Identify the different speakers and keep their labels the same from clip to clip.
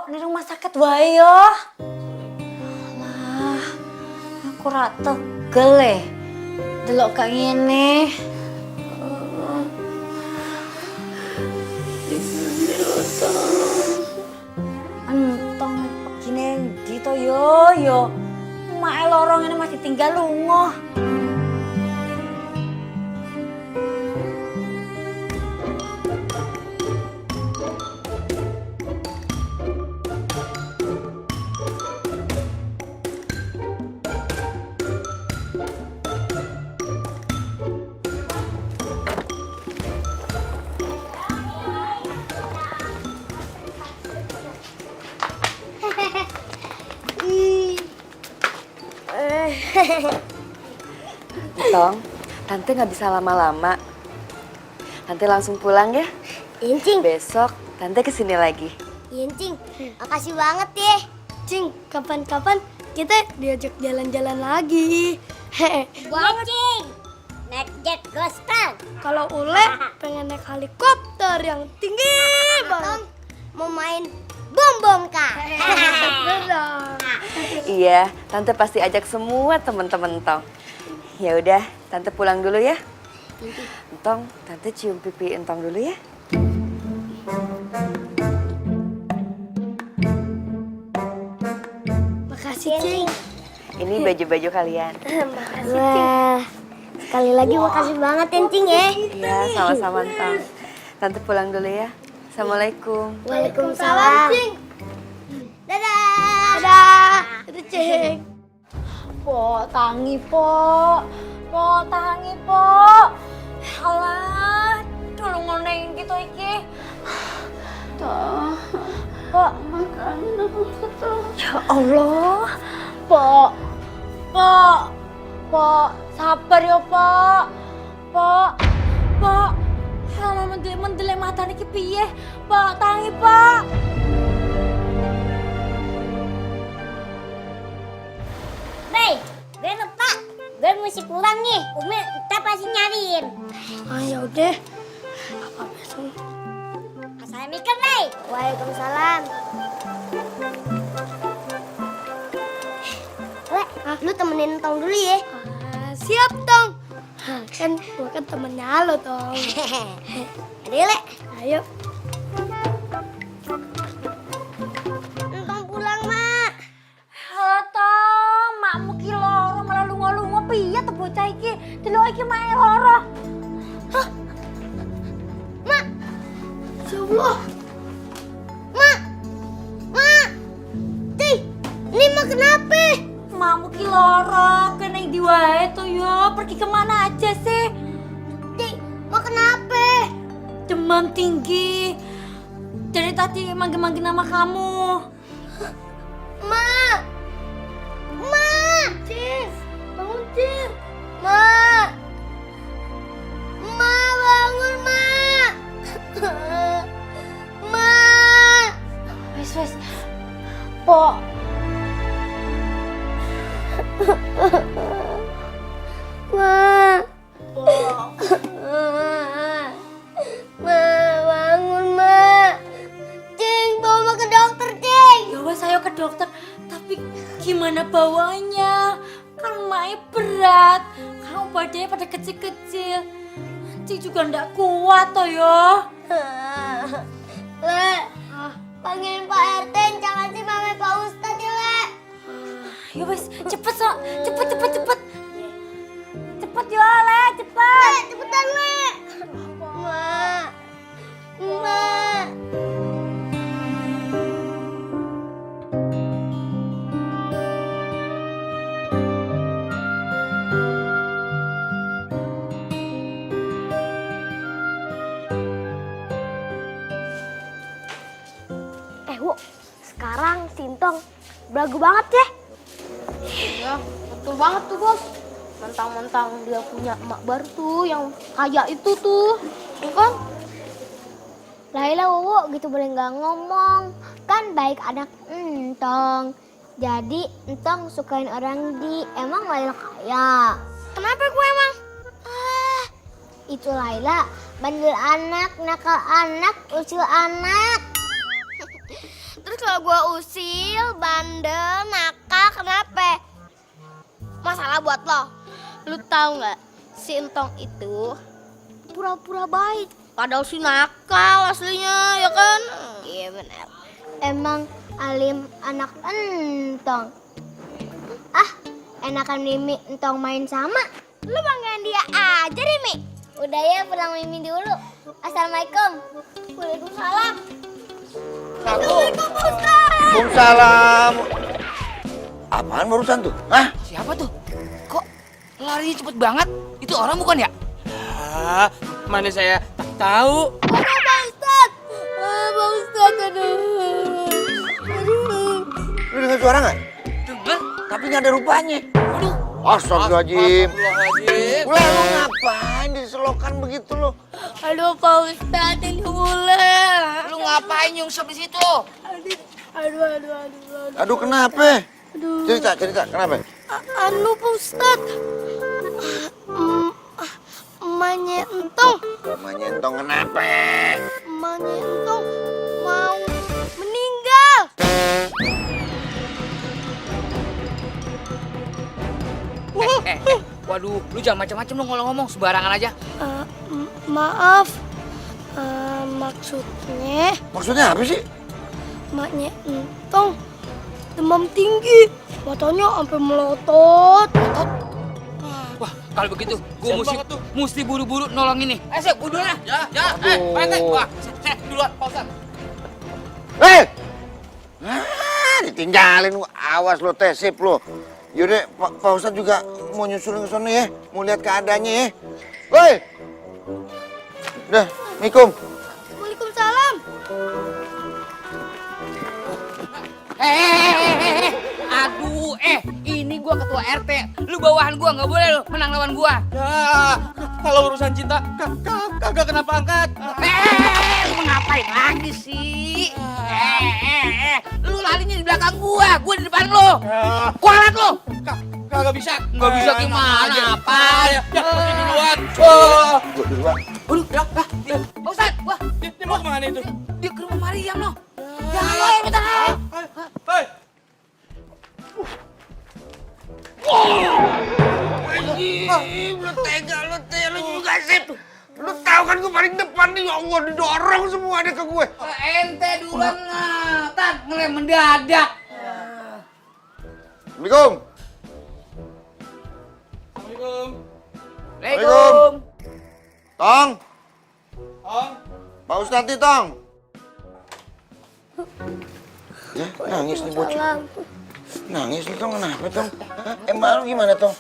Speaker 1: di rumah sakit wae yo. Alah, aku ra tegel delok kaya ngene. Entong begini gitu yo. Mak lorong ini masih tinggal lungo.
Speaker 2: Tong, Tante nggak bisa lama-lama. Tante langsung pulang ya.
Speaker 3: Incing.
Speaker 2: Besok Tante kesini lagi.
Speaker 3: Incing, makasih banget ya. Cing, kapan-kapan kita diajak jalan-jalan lagi.
Speaker 4: Banget, Cing. Naik jet coaster.
Speaker 3: Kalau Ule pengen naik helikopter yang tinggi banget.
Speaker 4: Mau main bom-bom, Kak.
Speaker 2: Iya, Tante pasti ajak semua temen-temen Tong. Ya udah, Tante pulang dulu ya. Entong, Tante cium pipi Entong dulu ya.
Speaker 3: Makasih, Cing.
Speaker 2: Ini baju-baju kalian.
Speaker 3: Makasih, Cing. Sekali lagi makasih banget, Cing ya.
Speaker 2: Iya, sama-sama Entong. Tante pulang dulu ya. Assalamualaikum.
Speaker 3: Waalaikumsalam, Cing. Dadah. Dadah. Dadah, Cing.
Speaker 1: Po, tangi po. Alah, dulu ngonein gitu iki. Tuh. Po, makanin aku tuh. Ya Allah. Po, sabar ya, Po. Sama mendelik mata niki piye? Po, tangi, Po.
Speaker 4: Bey, gue lupa. Gue mesti pulang nih. Umi kita pasti nyariin.
Speaker 3: Ah, ya udah. Apa-apa, Cing.
Speaker 4: Assalamualaikum, Bey.
Speaker 3: Waalaikumsalam.
Speaker 4: Lu temenin Tong dulu ya.
Speaker 3: Siap, Tong. Kan gua kan temennya lo, Tong.
Speaker 4: Ayo, Le.
Speaker 3: Ayo.
Speaker 4: Tong pulang, Mak.
Speaker 1: Tong, makmu ki loro malah lunga-lunga piye to bocah iki? Delok iki mae loro.
Speaker 4: Hah? Mak.
Speaker 3: Ya Allah.
Speaker 4: Mak. Cih, ini Mak kenapa?
Speaker 1: Makmu ki loro, kene ndi wae to yo? Pergi kemana aja sih?
Speaker 4: Cih, Mak kenapa?
Speaker 1: Demam tinggi. Dari tadi manggil-manggil nama kamu.
Speaker 4: Mak.
Speaker 3: Cing, bangun, Cing.
Speaker 4: Mak. Mak, bangun, Mak. Mak.
Speaker 1: Wes. Po.
Speaker 4: Mak. Mak, bangun, Mak. Cing, bawa ke dokter, Cing.
Speaker 1: Ya wes ayo ke dokter. Tapi gimana bawanya? Kan mae berat. Kamu badannya pada kecil-kecil. Cing juga ndak kuat toh yo.
Speaker 4: Le, panggilin Pak RT, jangan sih mama Pak Ustadz ya, Le.
Speaker 1: Ya wes, cepet so. Cepet. Cepet yo, Le, cepet.
Speaker 4: Le, cepetan, Le. Mak.
Speaker 3: Wo, sekarang Sintong belagu banget ya.
Speaker 5: Iya, betul banget tuh bos. Mentang-mentang dia punya emak baru tuh yang kaya itu tuh, kan?
Speaker 3: Laila Wowo gitu boleh nggak ngomong. Kan baik anak Entong. Jadi Entong sukain orang di emang Laila kaya.
Speaker 4: Kenapa gue emang?
Speaker 3: Itu Laila, bandel anak, nakal anak, usil anak.
Speaker 4: Terus kalau kalau gue usil, bandel, nakal, kenapa? Masalah buat lo. Lu tahu nggak? Si Entong itu pura-pura baik. Padahal si nakal aslinya, ya kan? Iya benar.
Speaker 3: Emang Alim anak Entong. Ah, enakan Mimi Entong main sama.
Speaker 4: Lu banggain dia aja, Rimi.
Speaker 3: Udah ya, pulang Mimi dulu. Assalamualaikum.
Speaker 4: Waalaikumsalam.
Speaker 6: Waalaikumsalam. Apaan barusan tuh? Hah?
Speaker 7: Siapa tuh? Kok larinya cepet banget? Itu orang bukan ya?
Speaker 8: Ah, mana saya tak tahu.
Speaker 4: Aduh, Pak Ustadz. Pak Ustadz, aduh.
Speaker 6: Lu dengar suara nggak?
Speaker 7: Dengar?
Speaker 6: Tapi nggak ada rupanya.
Speaker 7: Aduh.
Speaker 6: Astagfirullahaladzim.
Speaker 8: Astagfirullahaladzim.
Speaker 6: Ulah lu ngapain diselokan begitu lo?
Speaker 4: Aduh, Pak Ustadz, ini ular.
Speaker 7: Lu ngapain nyungsep di situ?
Speaker 4: Aduh.
Speaker 6: Aduh kenapa? Cerita kenapa?
Speaker 4: Anu, Pak Ustadz. Emaknya Entong.
Speaker 6: Namanya Entong kenapa?
Speaker 4: Emaknya Entong mau meninggal.
Speaker 7: Waduh, lu jangan macam-macam lu ngomong sembarangan aja.
Speaker 4: Maaf. Maksudnya
Speaker 6: Maksudnya apa sih?
Speaker 4: emaknya Entong demam tinggi. Matanya sampai melotot.
Speaker 7: Wah, kalau begitu gua mesti buru-buru nolong ini. Sip, udah lah. Ya. Pak, wah, saya duluan, Pak Ustaz.
Speaker 6: Ditinggalin lu. Awas lo tesip lo. Yaudah, Pak Ustadz juga mau nyusulin ke sana ya. Mau lihat keadaannya ya. Woi. Udah, Assalamualaikum.
Speaker 4: Waalaikumsalam.
Speaker 7: Aduh, ini gua ketua RT. Lu bawahan gua, nggak boleh lu menang lawan gua.
Speaker 8: Ya, kalau urusan cinta kagak kenapa angkat.
Speaker 7: Lu mau ngapain lagi sih? Lu larinya di belakang gua di depan lu. Kualat lu.
Speaker 8: Kagak bisa.
Speaker 7: Nggak bisa gimana? Apa?
Speaker 8: Ya, duluan.
Speaker 6: Gua duluan.
Speaker 7: Aduh, Pak Ustadz, wah,
Speaker 8: Dia mau kemana itu?
Speaker 7: dia ke rumah Mariam loh. Jangan lo yang minta maaf.
Speaker 8: Hei.
Speaker 6: Lu tega, lu juga sip. Lu tahu kan gue paling depan nih, ya Allah didorong semua ada ke gue.
Speaker 7: Ente duluan lah, Tan, ngelem mendadak.
Speaker 6: Assalamualaikum.
Speaker 8: Assalamualaikum.
Speaker 7: Waalaikumsalam.
Speaker 6: Tong,
Speaker 8: Om.
Speaker 6: Pak Ustadz nih, Tong. Ya, nangis nih bocah. Nangis nih, Tong. Kenapa, Tong? Emang lu gimana, Tong?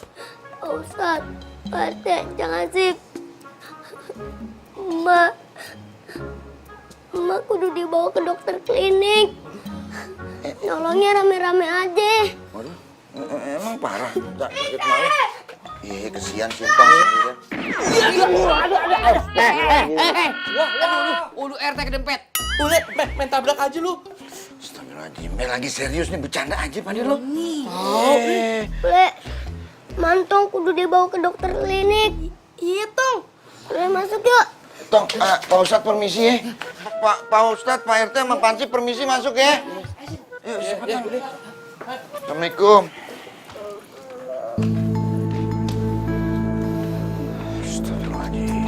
Speaker 4: Pak Ustadz, Pak RT, jangan sip. Emak kudu dibawa ke dokter klinik. Nolongnya rame-rame aja.
Speaker 6: Waduh, emang parah. Tak sakit malu. Ih, kesian si Tong sendirian.
Speaker 7: Aduh, RT kedempet.
Speaker 8: Boleh, main tabrak aja lu.
Speaker 6: Astagfirullahaladzim, lagi serius nih, bercanda aja pada lu.
Speaker 4: Boleh, Mantong kudu dibawa ke dokter klinik. Iya, Tong. Boleh masuk yuk.
Speaker 6: Tong, Pak Ustadz permisi ya. Pak Ustadz, Pak RT sama Panci permisi masuk ya. Yuk, cepetan. Assalamualaikum. Astagfirullahaladzim.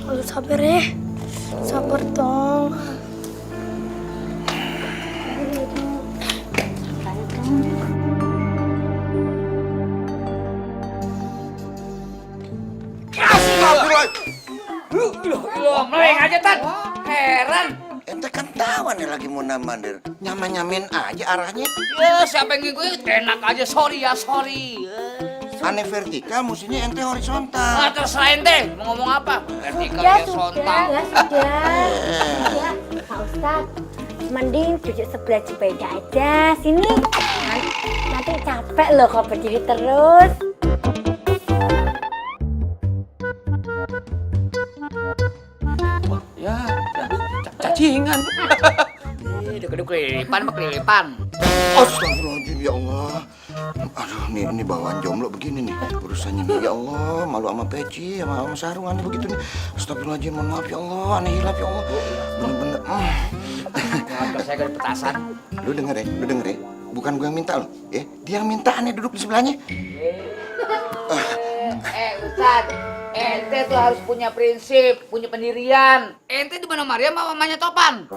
Speaker 4: Lu sabar ya. Sabar, Tong.
Speaker 7: Loh, meleng aja, Tan. Heran.
Speaker 6: Ente kan tahu nih lagi mau mandir. Nyaman-nyamin aja arahnya.
Speaker 7: Ya, siapa yang ngikutin? Enak aja, sorry.
Speaker 6: Aneh vertikal, mestinya ente horizontal.
Speaker 7: Terserah ente, mau ngomong apa? Vertikal
Speaker 3: Ya
Speaker 7: ya sontal.
Speaker 3: sudah. Pak Ustadz, mending duduk sebelah sepeda aja. Sini. Nanti capek loh kalau berdiri terus.
Speaker 8: Ya, cacingan.
Speaker 7: Udah kelilipan.
Speaker 6: Astagfirullahaladzim, ya Allah. Aduh, ini bawaan jomblo begini nih urusannya nih. Ya Allah, malu sama peci, sama sarung aneh begitu nih. Astagfirullahaladzim, mohon maaf ya Allah, aneh hilap ya Allah. Bener-bener.
Speaker 7: Kalau saya gak petasan.
Speaker 6: Lu denger ya. Bukan gue yang minta lo, ya. Dia yang minta, aneh duduk di sebelahnya.
Speaker 7: Ustaz, ente tuh harus punya prinsip, punya pendirian. Ente di mana Maria sama mamanya Topan?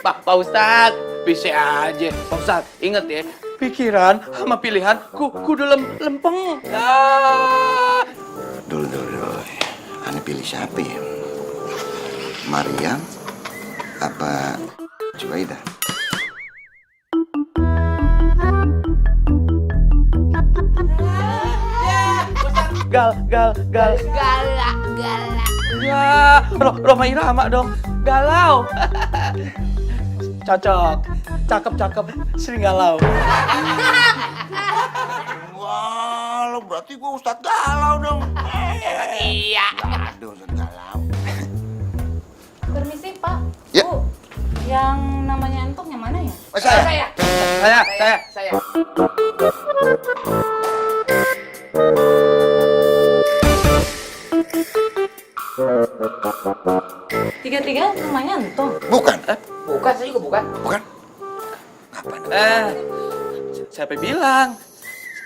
Speaker 8: Pak Ustadz, bisa aja. Pak Ustadz, inget ya, pikiran sama pilihan kudu lempeng.
Speaker 6: Dulu. Aneh pilih siapa ya? Mariam apa Jubaidah?
Speaker 8: Galak. Ya, Roma Irama dong. Galau. Cocok. Cakep. Sering galau.
Speaker 6: Wah, lo berarti gue Ustadz galau dong.
Speaker 7: Iya.
Speaker 6: Aduh, Ustadz galau.
Speaker 1: Permisi Pak.
Speaker 6: Ya.
Speaker 1: Bu, yang namanya Entong yang mana ya?
Speaker 6: Oh, saya.
Speaker 8: Saya.
Speaker 1: Tiga namanya Entong.
Speaker 6: Bukan.
Speaker 7: Bukan, saya juga bukan.
Speaker 6: Bukan. Ngapain?
Speaker 8: Siapa bilang?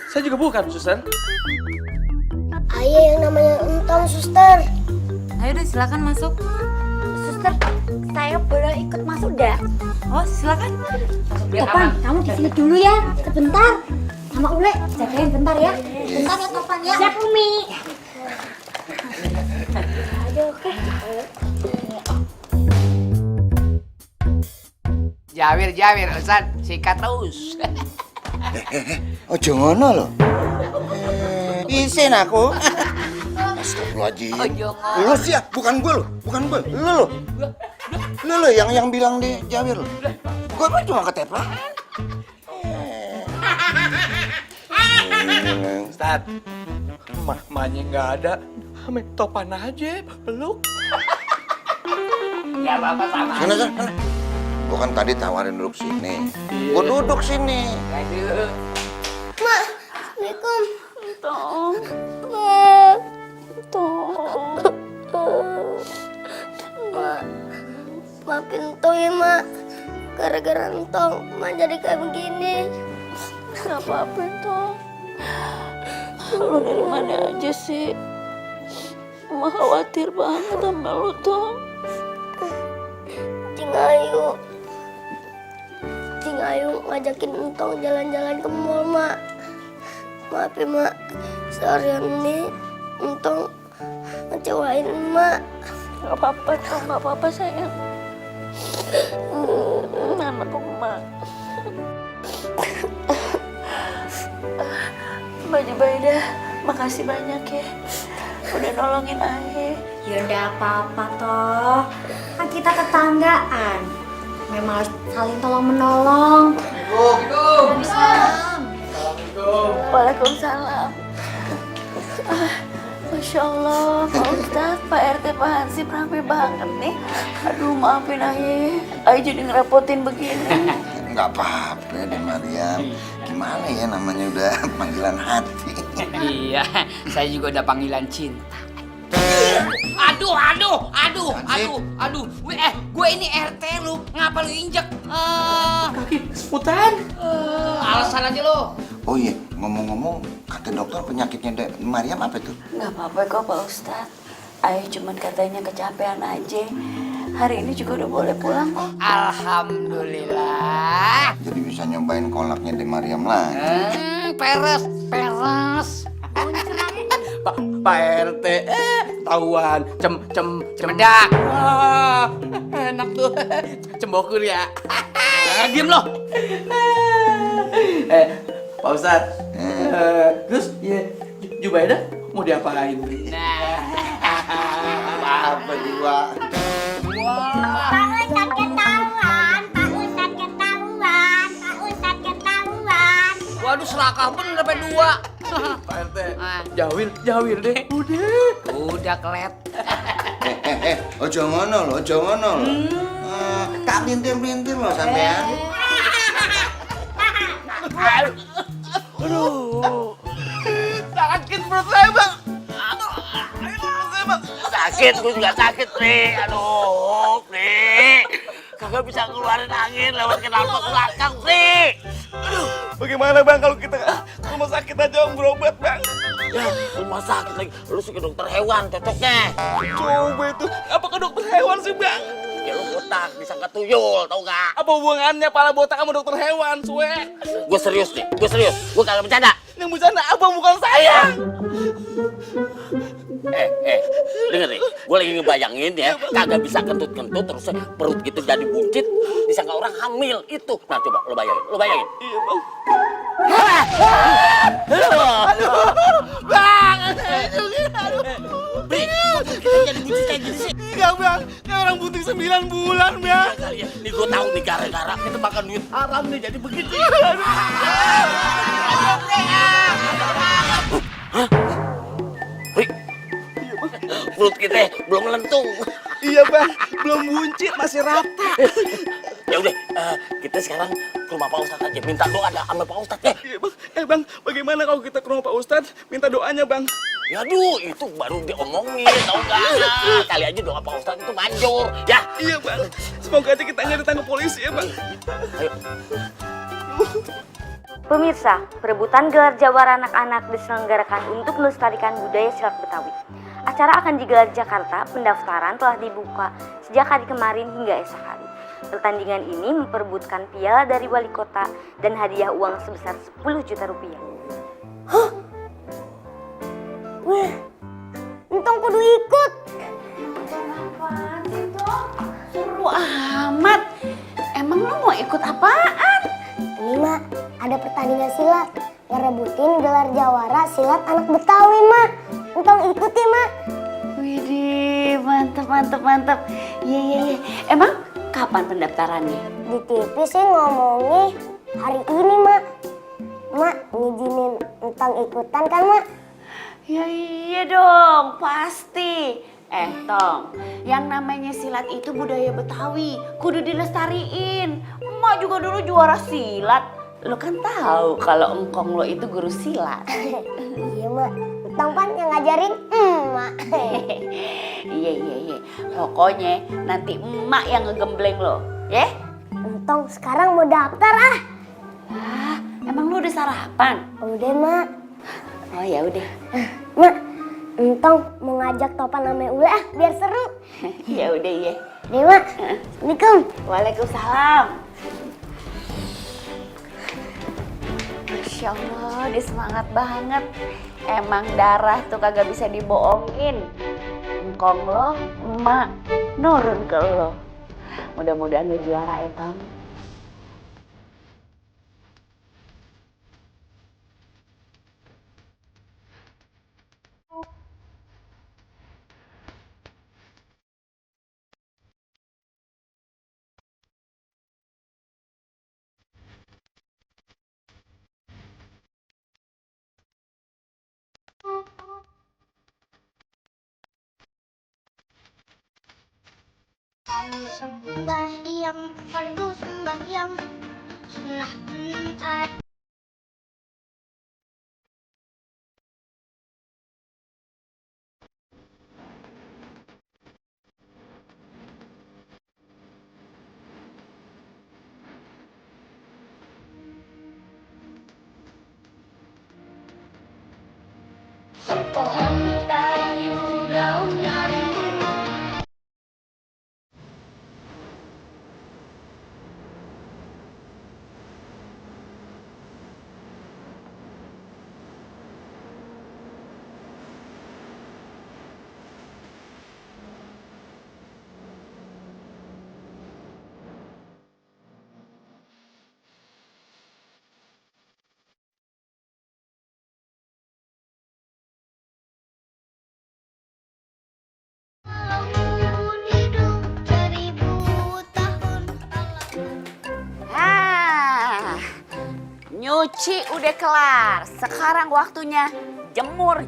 Speaker 8: Saya juga bukan, Suster.
Speaker 3: Ayah yang namanya Entong, suster.
Speaker 1: Ayo deh silakan masuk.
Speaker 3: Suster, saya boleh ikut masuk dah?
Speaker 1: Oh silakan.
Speaker 3: Topan, kamu di sini dulu ya, sebentar. Sama Ule, jagain bentar ya. Bentar ya Topan ya. Siap Umi.
Speaker 7: Jawir, Ustaz, sikat terus.
Speaker 6: Oh, jangan lo. Isin aku. Astagfirullahaladzim. Lu sih ya, bukan gue lo. Lu yang bilang di Jawir lo. Gue mah cuma ketepan.
Speaker 8: Ustaz, mamanya nggak ada. Sama Topan aja, peluk.
Speaker 7: Ya, Bapak sama.
Speaker 6: Sana. Gue kan tadi tawarin duduk sini. Gue duduk sini.
Speaker 7: Aduh.
Speaker 3: Assalamualaikum. Maafin Entong ya, Mak. Gara-gara Entong, Mak jadi kayak begini.
Speaker 9: Gak apa-apa, Entong. Lu dari mana aja sih? Mama khawatir banget sama lu, Tong.
Speaker 3: Cing Ayu ngajakin Entong jalan-jalan ke mall, Mak. Maaf ya, Mak. Seharian ini Entong ngecewain Mak.
Speaker 9: Gak apa-apa, Tong. Gak apa-apa, sayang. Anak Emak. Mbak Jubaidah, makasih banyak ya. Udah nolongin Ayah.
Speaker 1: Ya udah apa-apa toh. Kan kita tetanggaan. Memang harus saling tolong-menolong. Waalaikumsalam.
Speaker 9: Waalaikumsalam. Masya Allah, Pak Ustadz, Pak RT, Pak Hansip rame banget nih. Aduh, maafin Ayah jadi ngerepotin begini.
Speaker 6: Nggak apa-apa deh, Mariam. Gimana ya namanya udah panggilan hati.
Speaker 7: Iya, saya juga udah panggilan cinta. Aduh. Gue ini RT lu, ngapa lu injek?
Speaker 8: Kaki seputan.
Speaker 7: Alasan aja lo.
Speaker 6: Oh iya, ngomong-ngomong, kata dokter penyakitnya Mariam apa tuh?
Speaker 9: Gak apa-apa kok, Pak Ustadz. Ayah cuman katanya kecapean aja. Hari ini juga udah boleh pulang kok.
Speaker 7: Alhamdulillah.
Speaker 6: Jadi bisa nyobain kolaknya di Mariam lagi.
Speaker 7: Peres.
Speaker 8: Pak RT, tahuan
Speaker 7: Cemedak.
Speaker 8: Wah, enak tuh. Cembokur ya.
Speaker 7: Diam lo.
Speaker 8: Pak Ustadz. Terus ya Jubaidah mau diapain?
Speaker 7: Nah.
Speaker 6: Apa juga?
Speaker 7: Waduh, serakah bener sampai 2.
Speaker 8: Pak RT, jawir deh.
Speaker 7: Udah kelet.
Speaker 6: Ojo ngono lo. Tak bintir-bintir lo sampean.
Speaker 7: Aduh.
Speaker 8: Sakit perut saya, Bang. Aduh, perut saya, Bang.
Speaker 7: Sakit, gue juga sakit, Pri. Aduh, Pri. Kagak bisa ngeluarin angin lewat knalpot belakang, Pri.
Speaker 8: Bagaimana, Bang, kalau kita ke rumah sakit aja Om berobat, Bang?
Speaker 7: Ya, rumah sakit lagi. Lu sih ke dokter hewan cocoknya.
Speaker 8: Coba itu. Apa ke dokter hewan sih, Bang?
Speaker 7: Ya lu botak, disangka tuyul, tau gak?
Speaker 8: Apa hubungannya pala botak sama dokter hewan, Sue?
Speaker 7: Gue serius nih, gue serius. Gue kagak bercanda.
Speaker 8: Yang bercanda abang bukan saya.
Speaker 7: Denger nih, gue lagi ngebayangin ya, kagak bisa kentut-kentut terus perut gitu jadi buncit, disangka orang hamil itu. Nah coba lo bayangin,
Speaker 8: Iya, Bang.
Speaker 7: Bang, Bri, kita jadi buncit kayak gini sih.
Speaker 8: Enggak, Bang. Kayak orang butuh 9 bulan, Bang.
Speaker 7: Kali ya, nih gue tahu nih gara-gara kita makan duit haram nih jadi begitu. Hah? Bri, perut kita belum melentung.
Speaker 8: Iya, Bang. Belum buncit, masih rata.
Speaker 7: Ya udah, kita sekarang ke rumah Pak Ustadz aja. Minta doa sama Pak Ustadz ya.
Speaker 8: Iya, Bang. Bang, bagaimana kalau kita ke rumah Pak Ustadz minta doanya, Bang?
Speaker 7: Ya aduh, itu baru diomongin, tau gak? Kali aja doa Pak Ustadz itu manjur, ya.
Speaker 8: Iya, Bang. Semoga aja kita nggak ditangkap polisi ya, Bang.
Speaker 7: Ayo.
Speaker 10: Pemirsa, perebutan gelar jawara anak-anak diselenggarakan untuk melestarikan budaya silat Betawi. Acara akan digelar di Jakarta, pendaftaran telah dibuka sejak hari kemarin hingga esok hari. Pertandingan ini memperebutkan piala dari wali kota dan hadiah uang sebesar 10 juta rupiah.
Speaker 3: Wah, Entong kudu ikut.
Speaker 9: Apaan sih, Tong? Seru amat. Emang lo mau ikut apaan?
Speaker 3: Ini Mak, ada pertandingan silat. Ngerebutin gelar jawara silat anak Betawi Mak. Entong ikut ya Mak.
Speaker 9: Widih, mantep. Iya. Emang kapan pendaftarannya?
Speaker 3: Di TV sih ngomongnya hari ini Mak. Mak ngizinin Entong ikutan kan Mak?
Speaker 9: Ya iya dong, pasti. Tong, yang namanya silat itu budaya Betawi, kudu dilestariin. Emak juga dulu juara silat. Lo kan tahu kalau engkong lo itu guru silat.
Speaker 3: Iya Mak, Entong kan yang ngajarin Emak.
Speaker 9: Iya. Pokoknya nanti emak yang ngegembleng lo, ya?
Speaker 3: Entong sekarang mau daftar ah.
Speaker 9: Lah, emang lo udah sarapan?
Speaker 3: Udah Mak.
Speaker 9: Oh ya udah.
Speaker 3: Mak, Entong mau ngajak Topan sama Ule ah biar seru.
Speaker 9: Ya udah iya.
Speaker 3: Nih Mak, Assalamualaikum.
Speaker 9: Waalaikumsalam. Masya Allah, dia semangat banget. Emang darah tuh kagak bisa dibohongin. Engkong lo, emak, nurun ke lo. Mudah-mudahan lo juara ya, Tom.
Speaker 4: Sembahyang, fardu sembahyang, sunnah entar. Pohon kayu daunnya rimbun.
Speaker 9: Nyuci udah kelar. Sekarang waktunya jemur.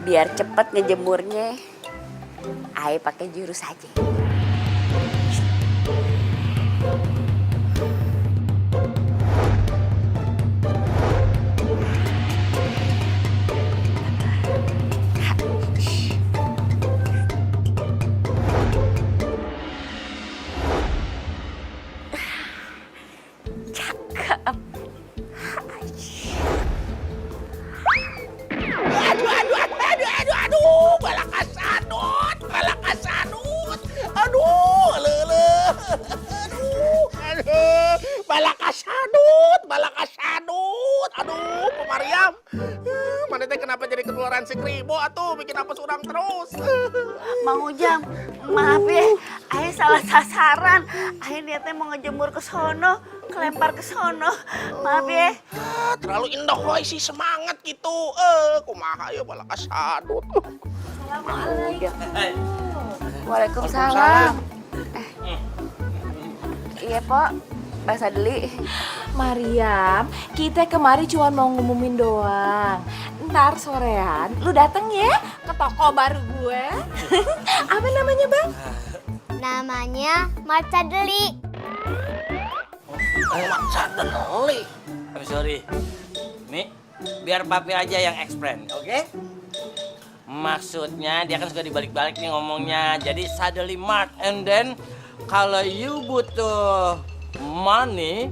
Speaker 9: Biar cepet ngejemurnya, Ai pakai jurus aja.
Speaker 7: Mariam. Mana teh kenapa jadi keluaran si Kribo atuh bikin apa surang terus.
Speaker 9: Mang Ujang, maaf ya, Ayah salah sasaran. Ayah niatnya mau ngejemur ke sono, kelempar ke sono. Maaf ya.
Speaker 7: Terlalu indah woy sih semangat gitu. Kumaha ya bala kasadut.
Speaker 2: Waalaikumsalam. Iya, Pok. Bang Sadli.
Speaker 11: Mariam, kita kemari cuma mau ngumumin doang. Ntar sorean, lu dateng ya ke toko baru gue. Apa namanya, Bang?
Speaker 3: Namanya Marca Deli.
Speaker 12: Sorry. Nih, biar papi aja yang explain, oke? Maksudnya dia kan suka dibalik-balik nih ngomongnya. Jadi suddenly mart and then kalau you butuh money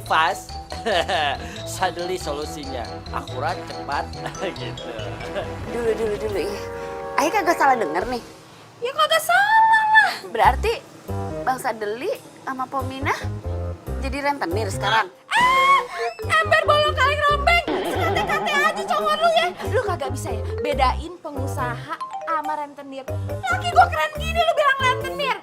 Speaker 12: fast, suddenly solusinya akurat, cepat, gitu.
Speaker 2: Dulu ya. Ayah kagak salah denger nih.
Speaker 11: Ya kagak salah lah.
Speaker 2: Berarti Bang Sadli sama Pominah jadi rentenir sekarang.
Speaker 11: Ember bolong kaleng rombeng. Sekate-kate aja cowok lu ya. Lu kagak bisa ya bedain pengusaha sama rentenir. Laki gua keren gini lu bilang rentenir.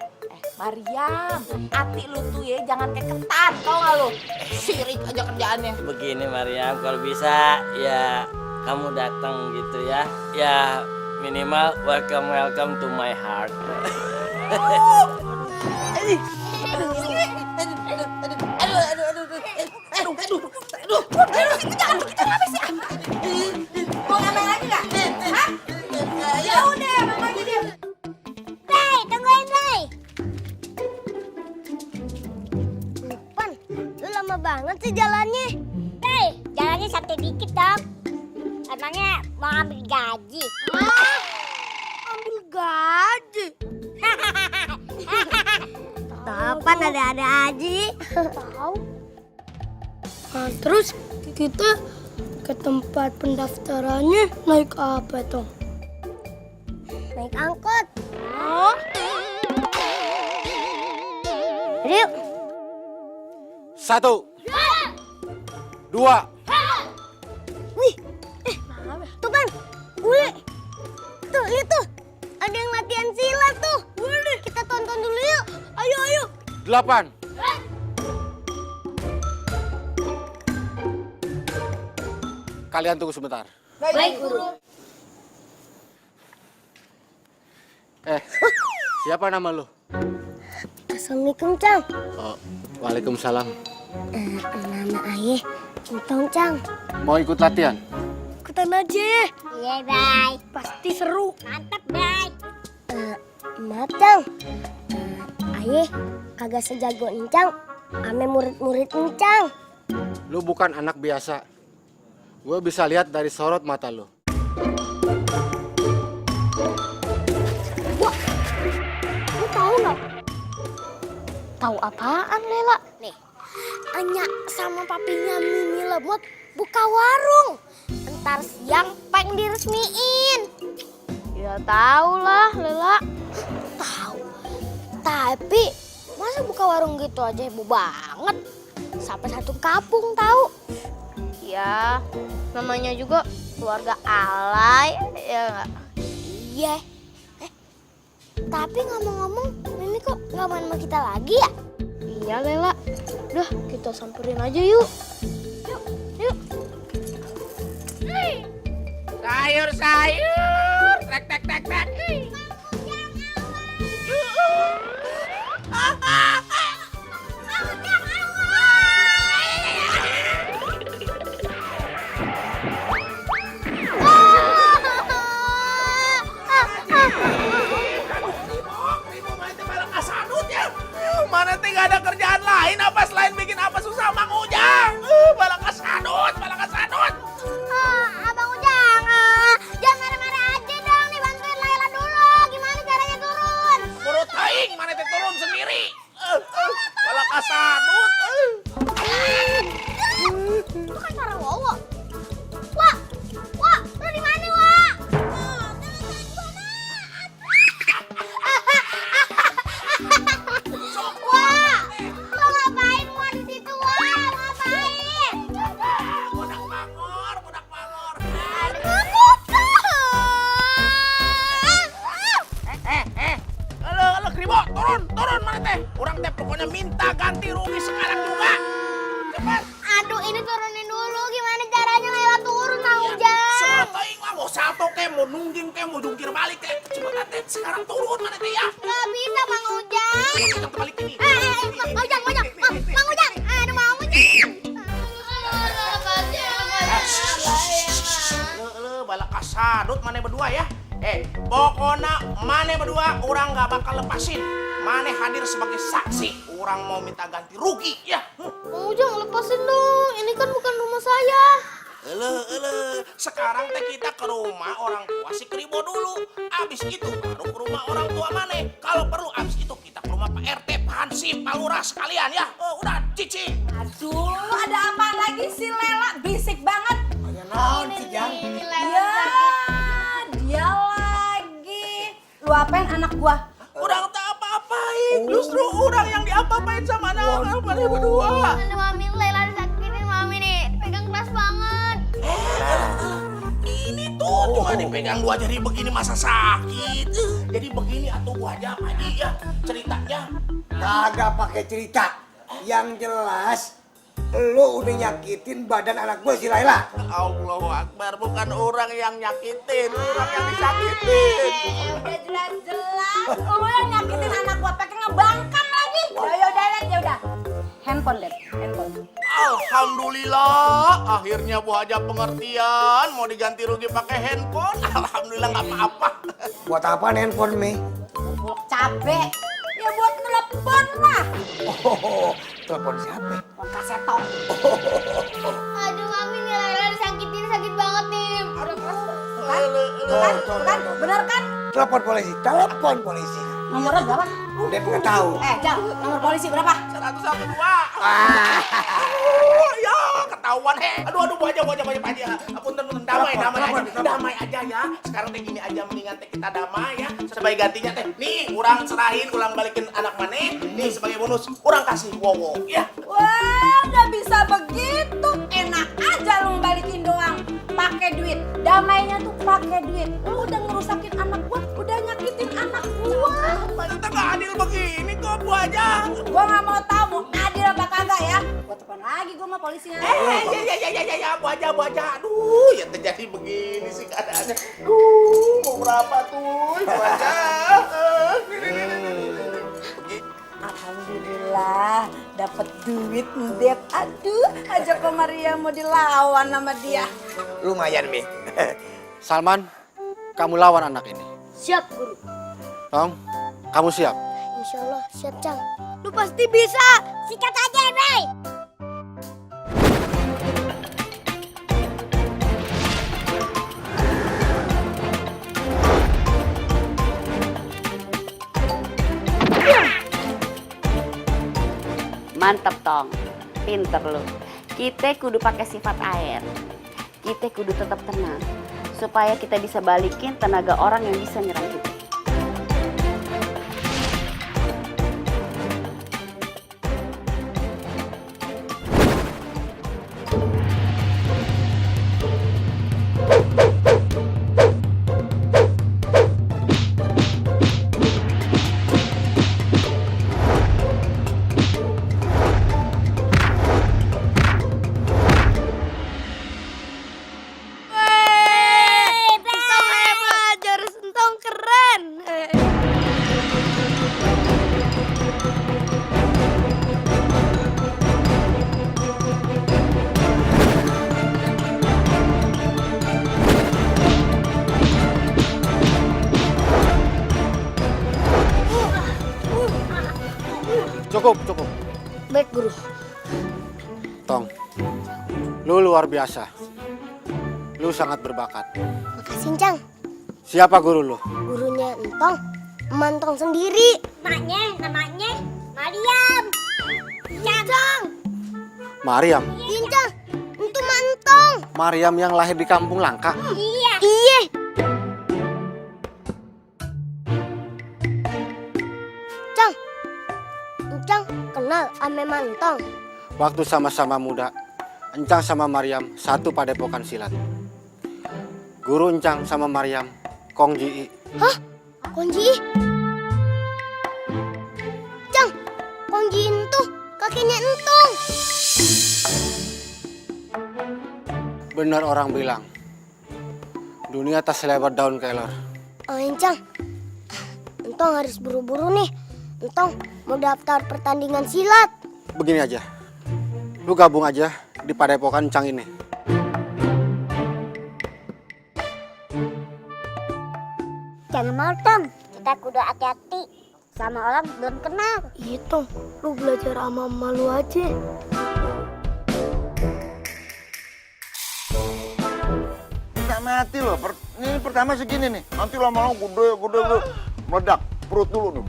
Speaker 11: Mariam, hati lu tuh ya jangan kayak ketan, tau gak lu? Sirik aja kerjaannya.
Speaker 12: Begini Mariam, kalau bisa ya kamu datang gitu ya. Ya minimal welcome to my heart.
Speaker 11: Mau ngapain lagi gak? Hah? Ya udah, mama aja dia.
Speaker 3: Rey, tungguin Rey. Pan, lu lama banget sih jalannya. Rey, jalannya santai dikit dong. Emangnya mau ambil gaji?
Speaker 4: Ambil gaji.
Speaker 3: Kapan ada aja?
Speaker 4: Tahu. Nah, terus kita ke tempat pendaftarannya naik apa tuh?
Speaker 3: Naik angkot.
Speaker 4: Oh,
Speaker 3: Yuk.
Speaker 7: 1, 2.
Speaker 3: Wih, tuh Pan, bule. Tuh, lihat tuh. Ada yang latihan silat tuh. Boleh. Kita tonton dulu yuk. Ayo.
Speaker 7: 8. Kalian tunggu sebentar.
Speaker 11: Baik, Guru.
Speaker 7: Siapa nama lu?
Speaker 3: Assalamualaikum, Cang.
Speaker 7: Oh, waalaikumsalam.
Speaker 3: Nama ayah, Entong, Cang.
Speaker 7: Mau ikut latihan?
Speaker 4: ikutan aja.
Speaker 3: Iya, Bray.
Speaker 4: Pasti seru.
Speaker 3: Mantap, Bray. Maaf, Cang. Ayah kagak sejago Encang ame murid-murid Encang.
Speaker 7: Lu bukan anak biasa. Gue bisa lihat dari sorot mata lu.
Speaker 3: Lu tahu nggak? Tahu apaan, Lela? Nih, Anya sama papinya Mimi Lemot buka warung. Entar siang pengen diresmiin.
Speaker 4: Ya tahu lah, Lela.
Speaker 3: Tahu. Tapi masa buka warung gitu aja heboh banget. Sampai satu kampung tahu.
Speaker 4: Ya, namanya juga keluarga alay, ya nggak?
Speaker 3: Iya. Tapi ngomong-ngomong, Mimi kok nggak main sama kita lagi ya?
Speaker 4: Iya, Lela. Udah, kita samperin aja yuk. Yuk.
Speaker 7: Sayur. Tek. Mana teh gak ada kerjaan lain apa selain bikin apa susah Mang Ujang. Balak kasadut.
Speaker 3: Abang Ujang, jangan marah-marah aja dong nih, bantuin Layla
Speaker 7: mau nungging kayak mau jungkir balik kayak cepetan teh sekarang turun mana teh ya.
Speaker 4: Gak bisa Mang Ujang.
Speaker 7: Kita balik ini.
Speaker 4: Mang Ujang. Mang Ujang. Aduh Mang Ujang.
Speaker 7: Balak kasadut mana berdua ya. Pokoknya mana berdua orang gak bakal lepasin. Mana hadir sebagai saksi. Orang mau minta ganti rugi ya.
Speaker 5: Mang Ujang lepasin dong, ini kan bukan rumah saya.
Speaker 7: Sekarang teh kita ke rumah orang tua si Kribo dulu. Abis itu baru ke rumah orang tua mana. Kalau perlu abis itu kita ke rumah Pak RT, Pak Hansip, Pak Lurah sekalian ya. Udah Cici.
Speaker 1: Aduh, ada apa lagi sih Lela? Bisik banget. Ya, dia lagi. Lu apain anak gua?
Speaker 7: Orang tak apa-apain. Justru orang yang diapa-apain sama anak mana berdua.
Speaker 4: Aduh Mami, Lela disakitin Mami nih. Pegang keras banget.
Speaker 7: Ini tuh cuma dipegang dua jari begini masa sakit. Jadi begini atuh gua aja Haji ya ceritanya.
Speaker 13: Kagak pakai cerita. Yang jelas lu udah nyakitin badan anak gue si Laila.
Speaker 7: Allahu Akbar, bukan orang yang nyakitin, orang yang disakitin.
Speaker 1: Udah jelas-jelas lu yang nyakitin anak gua pakai ngebangkang lagi. Ya udah. Handphone.
Speaker 7: Alhamdulillah, akhirnya Bu Haja pengertian mau diganti rugi pakai handphone. Alhamdulillah nggak apa-apa.
Speaker 13: Buat apa handphone Mi?
Speaker 1: Bulok cabe. Ya buat telepon lah.
Speaker 13: Oh, telepon siapa?
Speaker 1: Telepon kasetong.
Speaker 4: Aduh Mami, nih Lela disakitin sakit banget nih.
Speaker 1: Bukan? Bener kan?
Speaker 13: Telepon polisi.
Speaker 1: Nomornya berapa?
Speaker 13: Udah nggak tahu.
Speaker 1: Jang, nomor polisi berapa?
Speaker 7: 112. Ya ketahuan Aduh Bu Haja. Apunten damai aja ya. Sekarang teh gini aja mendingan teh kita damai ya. Sebagai gantinya teh nih urang serahin, urang balikin anak maneh. Nih sebagai bonus urang kasih wowo ya.
Speaker 1: Wah, nggak bisa begitu. Enak aja lu balikin doang. Pakai duit. Damainya tuh pakai duit. Lu udah ngerusakin anak gua, udah nyakitin anak gua.
Speaker 7: Kita nggak adil begini kok Bu Haja.
Speaker 1: Gua nggak mau tahu mau adil apa kagak ya. Gua telepon lagi gua sama polisinya.
Speaker 7: Ya Bu Haja. Aduh, ya terjadi begini sih keadaannya. Mau berapa tuh Bu Haja?
Speaker 1: Alhamdulillah dapat duit Ndep. Aduh, ajak ke Maria mau dilawan sama dia.
Speaker 13: Lumayan Mi.
Speaker 14: Salman, kamu lawan anak ini.
Speaker 4: Siap Guru.
Speaker 14: Tong, kamu siap?
Speaker 4: Insya Allah siap Cang. Lu pasti bisa. Sikat aja Rey.
Speaker 9: Mantep Tong, pinter lu. Kita kudu pakai sifat air. Kita kudu tetap tenang supaya kita bisa balikin tenaga orang yang bisa nyerang kita.
Speaker 14: Cukup.
Speaker 4: Baik Guru.
Speaker 14: Tong, lu luar biasa. Lu sangat berbakat.
Speaker 4: Makasih Cang.
Speaker 14: Siapa guru lu?
Speaker 4: Gurunya Entong. Mantong sendiri. Namanya Mariam. Cang.
Speaker 14: Mariam.
Speaker 4: Cang. Itu Mantong.
Speaker 14: Mariam yang lahir di kampung Langka.
Speaker 4: Iya. Cang kenal ame Mantong.
Speaker 14: Waktu sama-sama muda, Encang sama Mariam satu padepokan silat. Guru Encang sama Mariam, Kong Ji.
Speaker 4: Hah? Kong Ji? Cang, Kong Ji itu kakeknya Entong.
Speaker 14: Benar orang bilang, Dunia tak selebar daun kelor.
Speaker 3: Encang, Entong harus buru-buru nih. Entong mau daftar pertandingan silat.
Speaker 14: Begini aja, lu gabung aja di padepokan Encang ini.
Speaker 3: Jangan mau, Tom. Kita kudu hati-hati sama orang belum kenal. Iya, Tom. Lu belajar sama malu aja.
Speaker 6: Nggak mati loh. Ini pertama segini nih. Nanti lama-lama gede meledak perut dulu nih.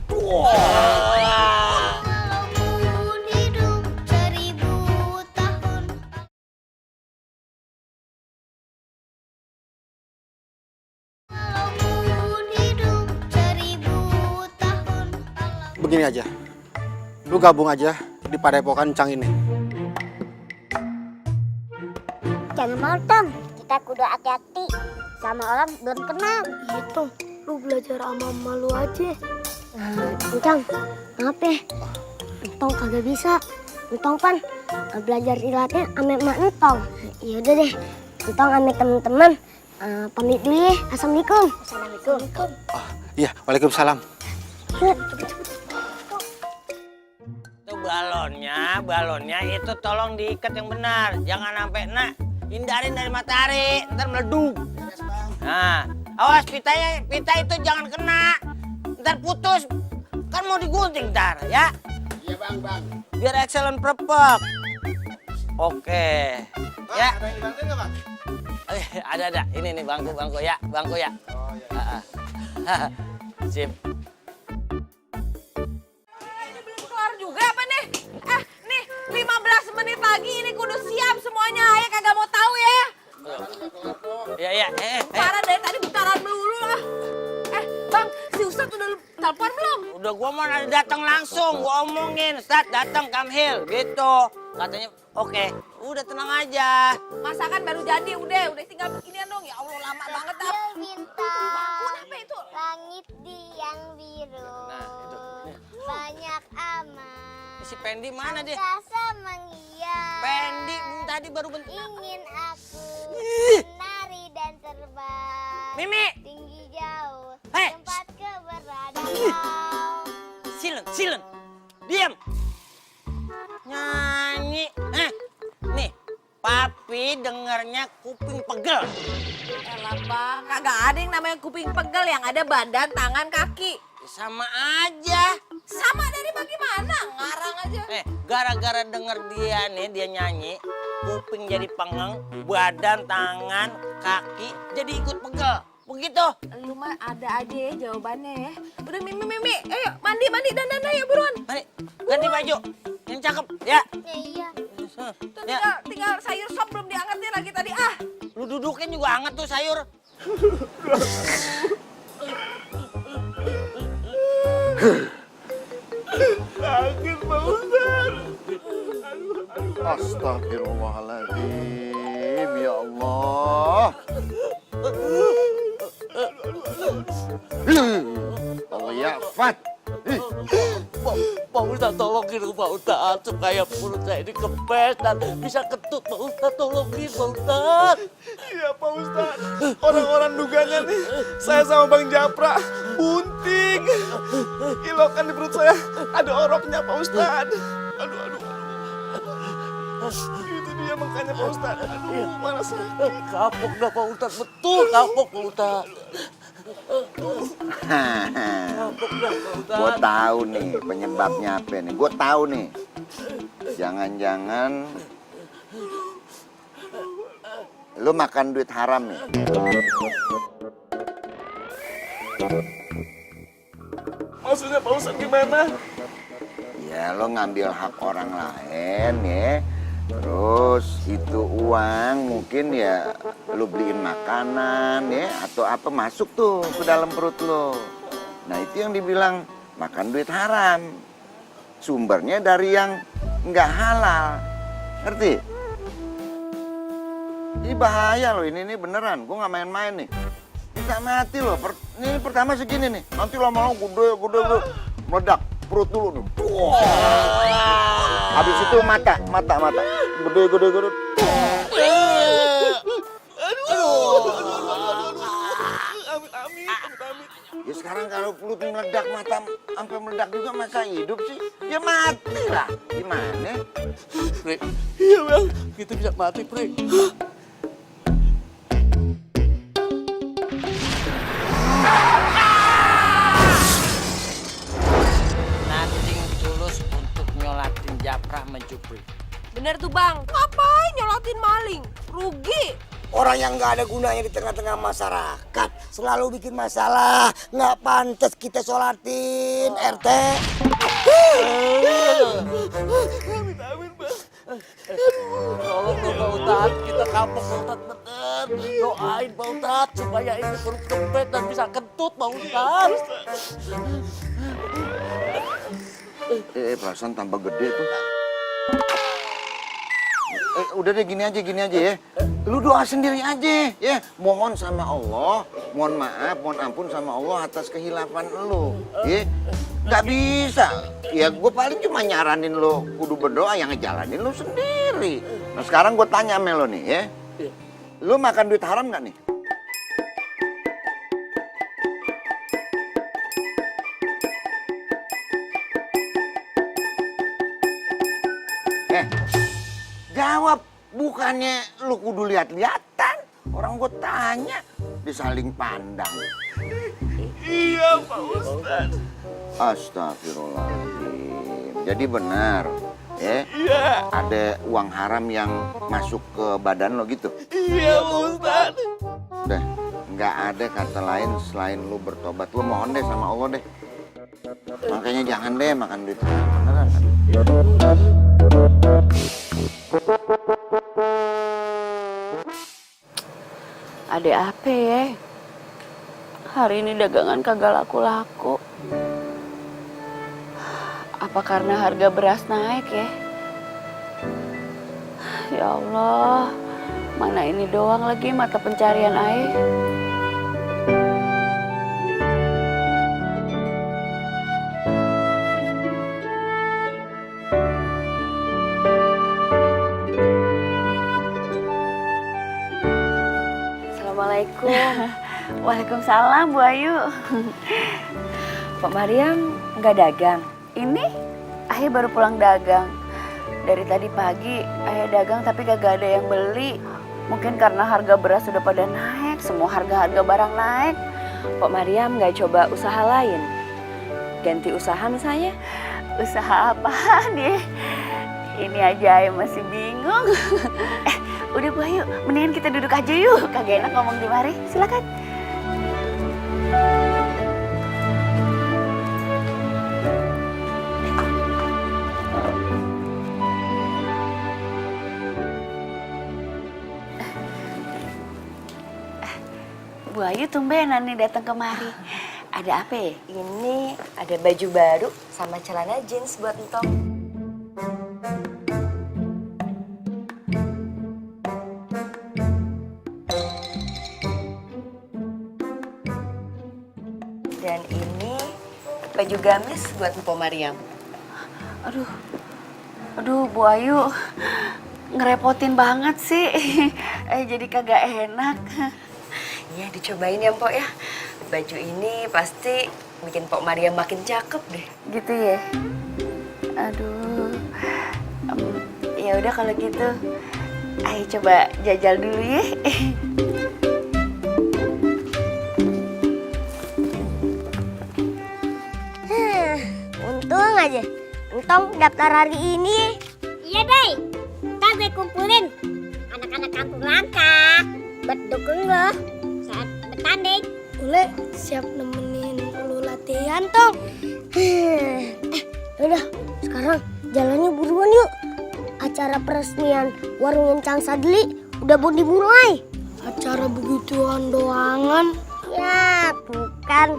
Speaker 3: Walaupun hidup 1000 tahun. Walaupun hidup 1000 tahun.
Speaker 14: Begini aja, lu gabung aja di padepokan Encang ini.
Speaker 3: Jangan mau, Tom. Kita kudu hati-hati sama orang belum kenal. Iya, Tom. Lu belajar sama malu aja. Encang, maaf ya. Entong kagak bisa. Entong kan belajar silatnya sama emak Entong. Yaudah deh, Entong sama temen-temen pamit dulu ya. Assalamualaikum. Assalamualaikum.
Speaker 14: Iya, waalaikumsalam.
Speaker 12: Itu balonnya itu tolong diikat yang benar. Jangan sampai hindarin dari matahari, ntar meleduk. Nah, awas pita itu jangan kena. Ntar putus. Kan mau digunting ntar, ya?
Speaker 13: Iya, Bang.
Speaker 12: Biar excellent perfect. Oke. Ya.
Speaker 13: Ada yang dibantuin nggak, Bang?
Speaker 12: Ada. Ini nih bangku ya. Bangku ya.
Speaker 13: Oh, iya.
Speaker 12: Sip.
Speaker 11: Ini belum kelar juga apa nih? Nih 15 menit lagi ini kudu siap semuanya. Ya kagak mau tahu ya.
Speaker 12: Iya.
Speaker 11: Parah dari tadi bentaran melulu lah. Bang, si Ustadz udah telepon belum?
Speaker 12: Udah gua mau datang langsung, gua omongin, Ustadz datang Kamhil gitu. Katanya oke, udah tenang aja.
Speaker 11: Masakan baru jadi, udah tinggal beginian dong. Ya Allah lama banget dah.
Speaker 3: Bintang,
Speaker 11: Apa itu?
Speaker 3: langit di yang biru.
Speaker 12: Nah, itu.
Speaker 3: Banyak aman.
Speaker 12: Si Pendi mana dia?
Speaker 3: Angkasa menghias.
Speaker 12: Pendi tadi baru
Speaker 3: Ingin aku menari dan terbang.
Speaker 12: Mimi.
Speaker 3: Tinggi jauh.
Speaker 12: Hei.
Speaker 3: Tempat keberadaan.
Speaker 12: Silen. Diam. Nyanyi. Nih, Papi dengarnya kuping pegel.
Speaker 11: Elah bang, kagak ada yang namanya kuping pegel. Yang ada badan, tangan, kaki.
Speaker 12: Sama aja.
Speaker 11: Sama dari bagaimana? Ngarang aja.
Speaker 12: Gara-gara denger dia nyanyi, kuping jadi pengeng, badan, tangan, kaki jadi ikut pegel. Begitu.
Speaker 11: Lu mah ada aja ya jawabannya ya. Udah Mimi, ayo mandi dandan ayo buruan.
Speaker 12: Mari, ganti baju. Yang cakep, ya.
Speaker 3: Iya.
Speaker 11: Tuh tinggal sayur sop belum diangetin lagi tadi
Speaker 12: Lu dudukin juga anget tuh sayur.
Speaker 7: Sakit, Pak Ustadz.
Speaker 6: Astagfirullahaladzim, ya Allah. Allah ya, Fat.
Speaker 12: Pak Ustadz tolongin Pak Ustadz supaya perut saya ini kempes dan bisa ketut Pak Ustadz, tolongin Pak Ustadz.
Speaker 7: Iya, Pak Ustadz. Orang-orang duganya nih, saya sama Bang Japra bunting. Ilokan di perut saya ada oroknya, Pak Ustadz. Aduh. Itu dia makanya, Pak Ustadz. Aduh, mana sakit.
Speaker 12: Kapok dah Pak Ustadz, betul kapok Pak Ustadz.
Speaker 6: Gue tahu nih penyebabnya apa nih. Gue tahu nih. Jangan-jangan lu makan duit haram nih.
Speaker 7: Maksudnya Pak Ustadz gimana?
Speaker 6: Ya lo ngambil hak orang lain ya. Terus itu uang mungkin ya lu beliin makanan ya atau apa masuk tuh ke dalam perut lo. Nah itu yang dibilang makan duit haram. Sumbernya dari yang nggak halal. Ngerti? Ini bahaya loh ini beneran. Gue nggak main-main nih. Bisa mati loh. Ini pertama segini nih. Nanti lama-lama gede meledak perut dulu nih. Habis itu mata. Gede. Orang kalau pelut meledak mata sampai meledak juga masa hidup sih? Ya mati lah. Gimana?
Speaker 8: Pri, iya bang, kita bisa mati Pri.
Speaker 12: Nancing tulus untuk nyolatin Japra mencupri.
Speaker 11: Bener tuh bang, ngapain nyolotin maling? Rugi.
Speaker 13: Orang yang nggak ada gunanya di tengah-tengah masyarakat selalu bikin masalah. Nggak pantas kita sholatin, RT.
Speaker 8: Tolong dong Pak Ustadz, kita kapok Pak Ustadz bener. Doain Pak Ustadz supaya ini perut kempet dan bisa kentut Pak Ustadz.
Speaker 6: Perasaan tambah gede tuh. Udah deh gini aja ya. Lu doa sendiri aja ya. Mohon sama Allah, mohon maaf, mohon ampun sama Allah atas kehilafan lu. Ya. Nggak bisa. Ya gue paling cuma nyaranin lu kudu berdoa, yang ngejalanin lu sendiri. Nah sekarang gue tanya sama lu nih ya. Lu makan duit haram nggak nih? Jawab, bukannya lu kudu lihat-lihatan. Orang gue tanya, disaling pandang.
Speaker 8: Iya Pak Ustadz.
Speaker 6: Astagfirullahaladzim. Jadi benar, ya?
Speaker 8: Iya.
Speaker 6: Ada uang haram yang masuk ke badan lo gitu?
Speaker 8: Iya Pak Ustadz.
Speaker 6: Udah, nggak ada kata lain selain lu bertobat. Lu mohon deh sama Allah deh. Makanya jangan deh makan duit haram, beneran kan?
Speaker 9: Ada apa ya? Hari ini dagangan kagak laku-laku. Apa karena harga beras naik ya? Ya Allah, mana ini doang lagi mata pencarian air.
Speaker 2: Assalamualaikum.
Speaker 9: Waalaikumsalam Bu Ayu.
Speaker 2: Pak Mariam nggak dagang?
Speaker 9: Ini Ayah baru pulang dagang. Dari tadi pagi Ayah dagang tapi kagak ada yang beli. Mungkin karena harga beras sudah pada naik, semua harga-harga barang naik.
Speaker 2: Pak Mariam nggak coba usaha lain? Ganti usaha misalnya?
Speaker 9: Usaha apaan ya? Ini aja Ayah masih bingung. Udah Bu Ayu, mendingan kita duduk aja yuk. Kagak enak ngomong di mari. Silakan. Bu Ayu tumbenan nih datang kemari. Ada apa ya?
Speaker 2: Ini ada baju baru sama celana jeans buat Entong. Dan ini baju gamis buat Mpo Mariam.
Speaker 9: Aduh Bu Ayu, ngerepotin banget sih. Jadi kagak enak.
Speaker 2: Ya dicobain ya Mpok ya. Baju ini pasti bikin Pok Mariam makin cakep deh.
Speaker 9: Gitu ya? Aduh. Ya udah kalau gitu, ayo coba jajal dulu ya.
Speaker 3: Untung aja, Entong daftar hari ini. Iya deh, kita gue kumpulin anak-anak kampung langka buat dukung lo saat bertanding. Boleh, siap nemenin lo latihan, Tong. Udah, sekarang jalannya buruan yuk. Acara peresmian warung Encang Sadli udah mau dimulai. Acara begituan doangan? Ya, bukan.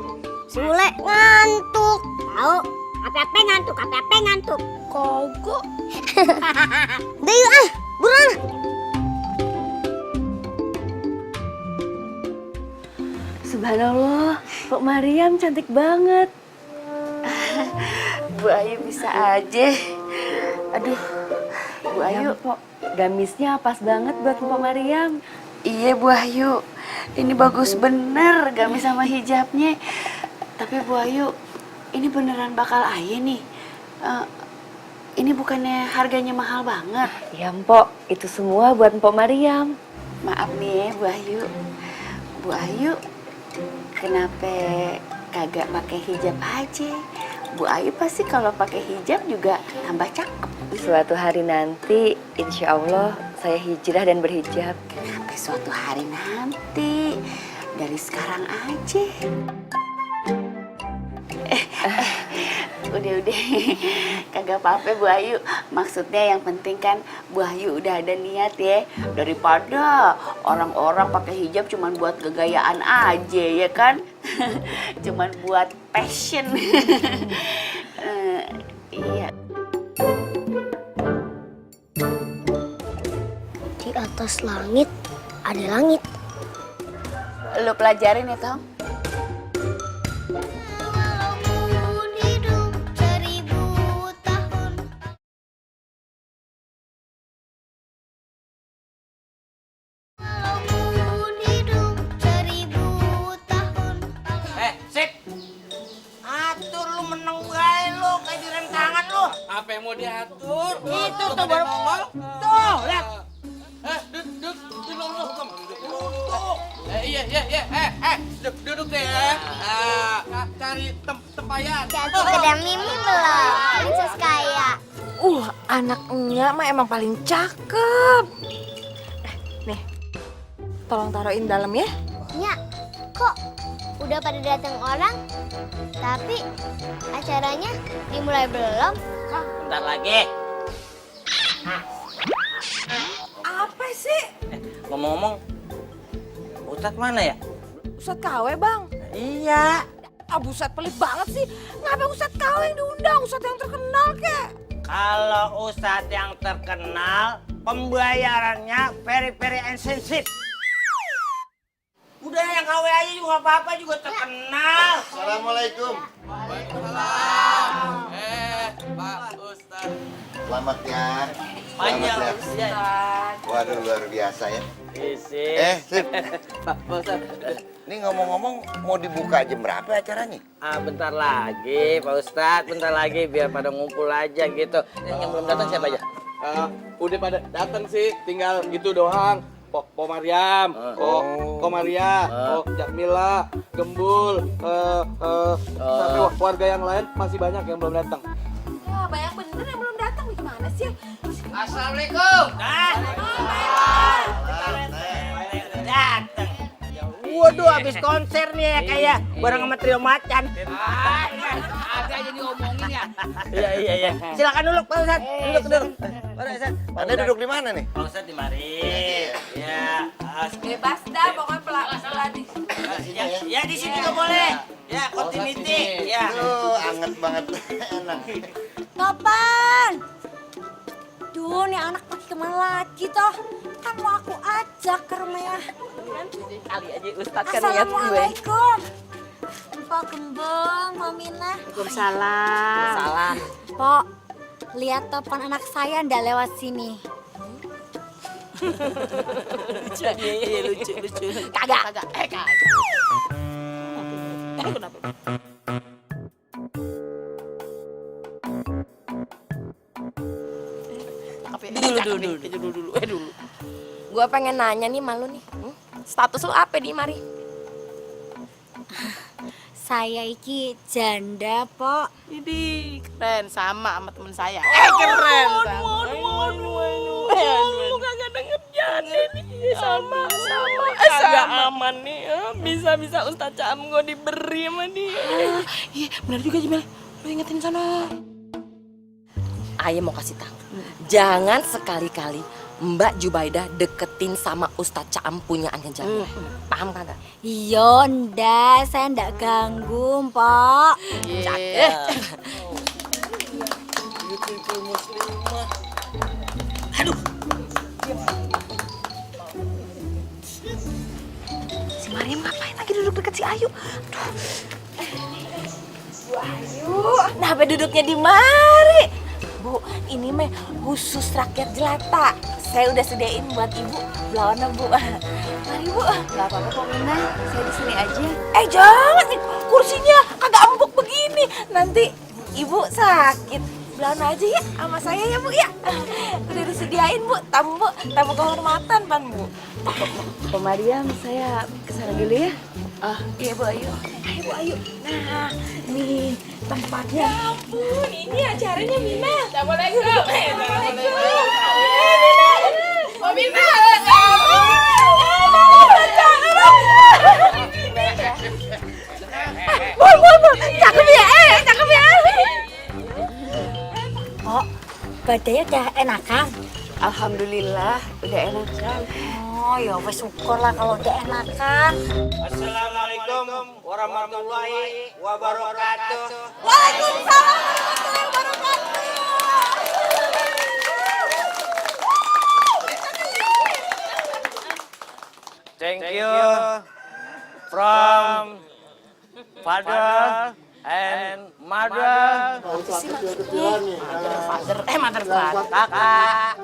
Speaker 3: Sule ngantuk. Tahu? Apa ngantuk. Kagak. Udah yuk buruan.
Speaker 9: Subhanallah, Pok Mariam cantik banget. Bu Ayu bisa aja. Aduh, Bu Ayu,
Speaker 2: Pok, gamisnya pas banget buat Pok Mariam.
Speaker 9: Iya Bu Ayu, ini bagus bener gamis sama hijabnya. Tapi Bu Ayu, ini beneran bakal ayah nih. Ini bukannya harganya mahal banget?
Speaker 2: Ya Mpok, itu semua buat Mpok Mariam.
Speaker 9: Maaf nih ya Bu Ayu. Bu Ayu, kenapa kagak pakai hijab aja? Bu Ayu pasti kalau pakai hijab juga tambah cakep.
Speaker 2: Suatu hari nanti, insya Allah saya hijrah dan berhijab.
Speaker 9: Kenapa suatu hari nanti? Dari sekarang aja. Udah, kagak apa-apa Bu Ayu. Maksudnya yang penting kan Bu Ayu udah ada niat ya. Daripada orang-orang pakai hijab cuman buat kegayaan aja ya kan. Cuman buat passion. Iya.
Speaker 3: Di atas langit ada langit.
Speaker 9: Lo pelajarin ya Tom.
Speaker 12: Sip. Atur lu meneng bae lu kayak di rem tangan lu.
Speaker 8: Apa yang mau diatur?
Speaker 12: Itu tuh baru nongol. Tuh, lihat.
Speaker 8: Duduk dulu. Iya. Duduk deh. Cari tempayan.
Speaker 3: Jadi udah mimi belum? Princess kaya.
Speaker 11: Anaknya mah emang paling cakep. Nih, tolong taruhin dalam ya.
Speaker 3: Ya, kok udah pada datang orang, tapi acaranya dimulai belum?
Speaker 12: Bentar lagi.
Speaker 11: Apa sih?
Speaker 12: Ngomong-ngomong, Ustadz mana ya?
Speaker 11: Ustadz KW bang?
Speaker 12: Iya.
Speaker 11: Buset pelit banget sih. Ngapa Ustadz KW yang diundang? Ustadz yang terkenal kek?
Speaker 12: Kalau Ustadz yang terkenal, pembayarannya very expensive. Udah yang KW aja juga nggak apa-apa, juga terkenal.
Speaker 6: Assalamualaikum.
Speaker 8: Pak Ustadz.
Speaker 6: Selamat ya.
Speaker 12: Panjang
Speaker 6: Selamat ya. Waduh, luar biasa ya. Sip.
Speaker 8: Pak Ustadz.
Speaker 6: Ini ngomong-ngomong mau dibuka jam berapa acaranya?
Speaker 12: Bentar lagi Pak Ustadz, bentar lagi biar pada ngumpul aja gitu. Yang belum datang siapa aja?
Speaker 8: Udah pada datang sih, tinggal gitu doang. Po Mariam, Ko Maria, Jamila, Gembul, sampai warga yang lain masih banyak yang belum datang.
Speaker 11: Wah, banyak bener yang belum datang. Gimana sih?
Speaker 12: Assalamualaikum. Datang. Waduh, habis konser nih ya kayak bareng sama trio macan.
Speaker 8: Ada aja diomongin ya.
Speaker 12: Iya. Silakan dulu Pak Ustadz. Duduk. Pak Ustadz.
Speaker 6: Anda duduk di mana nih?
Speaker 12: Pak Ustadz di mari. Ya.
Speaker 11: Bebas dah, pokoknya pelan-pelan.
Speaker 12: Ya di sini juga boleh. Ya, continuity. Ya.
Speaker 6: Anget banget. Enak.
Speaker 1: Kapan? Duh, nih anak pergi kemana lagi toh? Kan mau aku ajak ke rumahnya.
Speaker 11: Kali aja Ustadz kan lihat gue.
Speaker 1: Assalamualaikum. Pak Gembong, Mamina.
Speaker 11: Waalaikumsalam. Salam.
Speaker 1: Pok, lihat topan anak saya ndak lewat sini.
Speaker 11: Iya lucu. Kagak. Kagak. Kenapa? Dulu. Gue pengen nanya nih malu nih. Status lu apa di mari?
Speaker 1: Saya iki janda, Pok.
Speaker 11: Ini keren sama temen saya. Keren. Lu kagak denger janda nih. Sama. Kagak aman nih. Bisa Ustadz Caam gue diberi sama dia. Iya, benar juga Jemel. Lu ingetin sana. Ayah mau kasih tahu. Jangan sekali-kali Mbak Jubaidah deketin sama Ustadz Caam punyaan Jamil. Paham kagak?
Speaker 1: Iya, ndak. Saya ndak ganggu, Pok.
Speaker 11: Cakep. Aduh. Si Mariam ngapain lagi duduk deket si Ayu? Aduh. Bu Ayu. Kenapa duduknya di mari? Bu, ini mah khusus rakyat jelata. Saya udah sediain buat ibu belawana, Bu. Mari, Bu.
Speaker 2: Gak apa-apa kok Mina, saya di sini aja.
Speaker 11: Jangan nih kursinya kagak nanti ibu sakit. Bilang aja ya sama saya ya Bu ya. Udah disediain Bu, tamu kehormatan pan Bu.
Speaker 2: Bu Mariam, saya kesana dulu ya.
Speaker 11: Iya Bu, ayo. Ayo Bu, ayo. Nah, nih tempatnya. Ya ampun, ini acaranya Mina. Assalamualaikum. Assalamualaikum. Mina. Oh Mina. Bu, cakep ya, cakep ya.
Speaker 3: Oh, badannya udah enakan.
Speaker 2: Alhamdulillah, udah enakan.
Speaker 3: Oh, ya wes syukurlah kalau udah enakan.
Speaker 12: Assalamualaikum warahmatullahi wabarakatuh.
Speaker 11: Waalaikumsalam warahmatullahi wabarakatuh.
Speaker 12: Thank you from father and mother. Mother, kakak,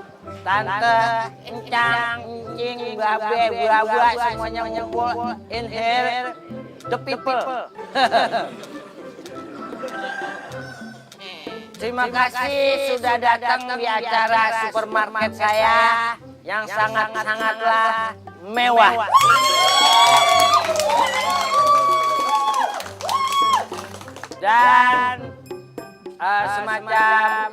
Speaker 12: tante, encang, encing, babe, bua-bua, semuanya ngumpul in here, the people. Terima kasih sudah datang di acara supermarket saya yang sangat-sangatlah mewah. Dan semacam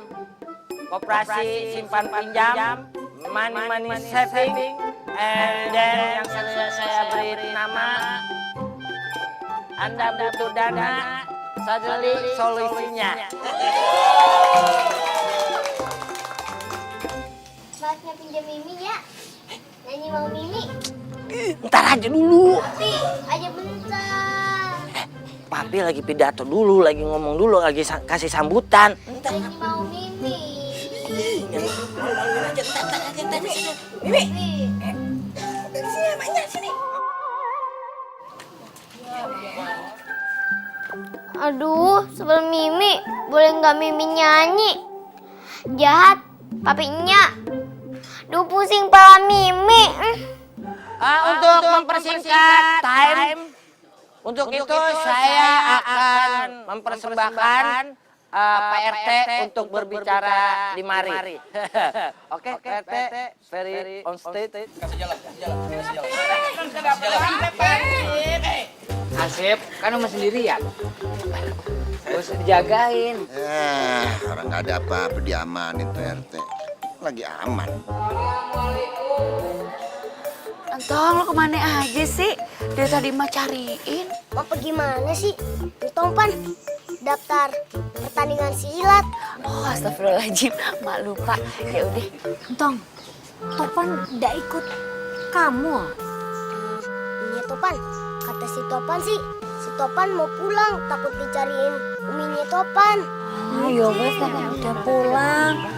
Speaker 12: koperasi simpan pinjam, money saving, and then yang saya beri nama, Anda butuh dana, suddenly solusinya.
Speaker 4: Saatnya pinjam Mimi ya. Nyanyi mau Mimi.
Speaker 12: Ntar aja dulu.
Speaker 4: Tapi aja bentar.
Speaker 12: Papi lagi pidato dulu, lagi ngomong dulu, lagi kasih sambutan.
Speaker 4: Nyanyi mau Mimi.
Speaker 11: Mimi. Sini, banyak sini.
Speaker 4: Aduh, sebelum Mimi, boleh nggak Mimi nyanyi? Jahat, papinya. Duh, pusing pala Mimi.
Speaker 12: Untuk mempersingkat time, untuk itu saya akan mempersembahkan Pak RT untuk berbicara di mari. Oke, Pak RT, very on stage.
Speaker 8: Kasih jalan.
Speaker 15: Asep, kan rumah sendirian. Gak usah dijagain.
Speaker 6: Orang nggak ada apa-apa diamanin tuh RT. Lagi aman.
Speaker 9: Entong, lo kemana aja sih? Dari tadi mah cariin.
Speaker 3: Bapak gimana sih? Topan, daftar pertandingan silat.
Speaker 9: Oh, astagfirullahaladzim, mak lupa. Ya udah.
Speaker 3: Entong, Topan nggak ikut kamu. Iya Topan, kata si Topan sih. Si Topan mau pulang, takut dicariin uminya Topan.
Speaker 1: Ayo wes, udah pulang.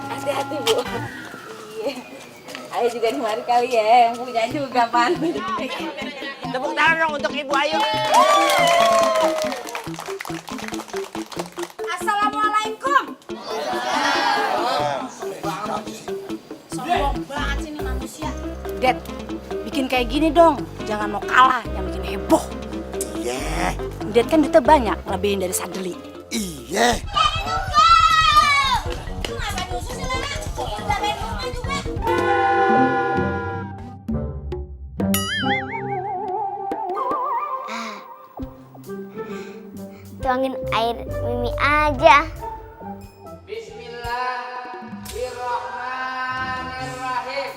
Speaker 11: Hati-hati Bu. Ayo juga di mari kali ya, yang punya juga pan.
Speaker 12: Tepuk tangan dong untuk Ibu Ayu.
Speaker 11: Assalamualaikum. Sombong banget sih nih manusia.
Speaker 9: Dad, bikin kayak gini dong. Jangan mau kalah, yang bikin heboh.
Speaker 6: Iya.
Speaker 9: Dad kan duitnya banyak, lebihin dari Sadeli.
Speaker 6: Iya.
Speaker 4: Tuangin air Mimi aja.
Speaker 12: Bismillahirrahmanirrahim.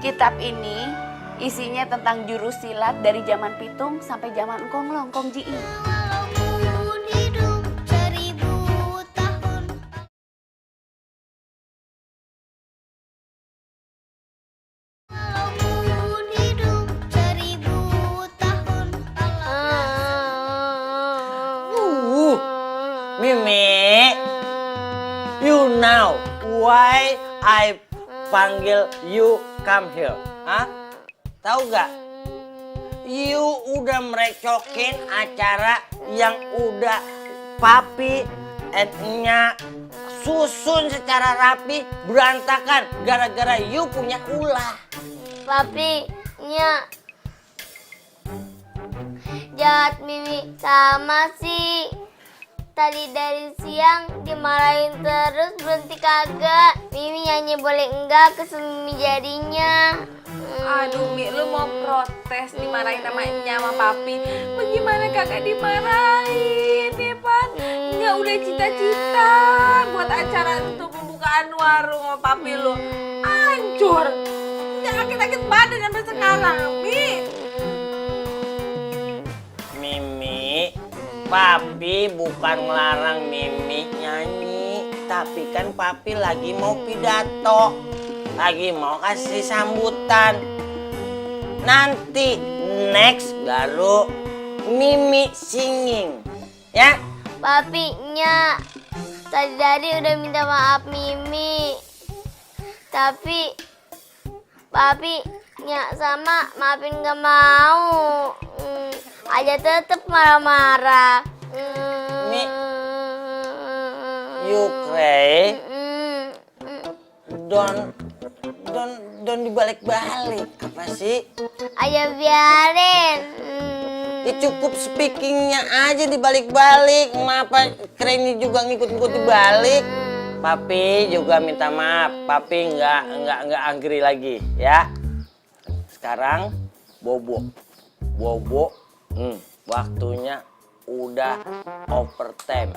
Speaker 9: Kitab ini isinya tentang jurus silat dari zaman Pitung sampai zaman Engkong Long, Kong Ji.
Speaker 12: Mimi, you know why I panggil you come here? Hah? Tahu gak? You udah merecokin acara yang udah papi and Nya susun secara rapi berantakan gara-gara you punya ulah.
Speaker 4: Papi, Nya jahat Mimi sama sih. Tadi dari siang dimarahin terus berhenti kagak. Mimi nyanyi boleh enggak ke Mimi jadinya.
Speaker 11: Aduh Mi, lu mau protes dimarahin sama Nya sama Papi. Bagaimana kagak dimarahin ya Pan? Nya udah cita-cita buat acara untuk pembukaan warung sama Papi lu. Hancur. Nya sakit-sakit badan sampai sekarang Mi.
Speaker 12: Mimi, Papi bukan ngelarang Mimi nyanyi, tapi kan Papi lagi mau pidato, lagi mau kasih sambutan. Nanti next baru Mimi singing, ya?
Speaker 4: Papi, Nya tadi udah minta maaf Mimi, tapi Papi, Nya sama maafin gak mau. Aja tetep marah-marah.
Speaker 12: Mi, you cry. Don't dibalik-balik. Apa sih?
Speaker 4: Aja biarin.
Speaker 12: Ya cukup speakingnya aja dibalik-balik. Ngapa kerennya juga ngikut-ngikut dibalik? Papi juga minta maaf. Papi nggak angry lagi, ya. Sekarang bobo. Waktunya udah overtime.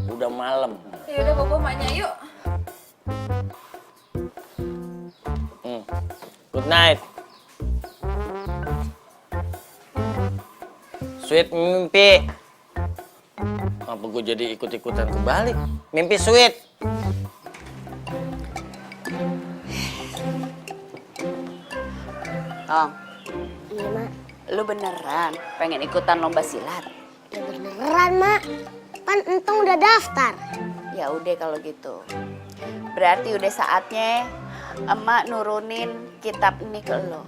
Speaker 12: Udah malam.
Speaker 11: Ya udah bobo maknya yuk.
Speaker 12: Good night. Sweet mimpi. Apa gue jadi ikut-ikutan kebalik? Mimpi sweet.
Speaker 9: Tong,
Speaker 3: Iya, Mak.
Speaker 9: lu beneran pengen ikutan lomba silat?
Speaker 3: Ya beneran, Mak. Pan Entong udah daftar.
Speaker 9: Ya udah kalau gitu. Berarti udah saatnya emak nurunin kitab ini ke lo.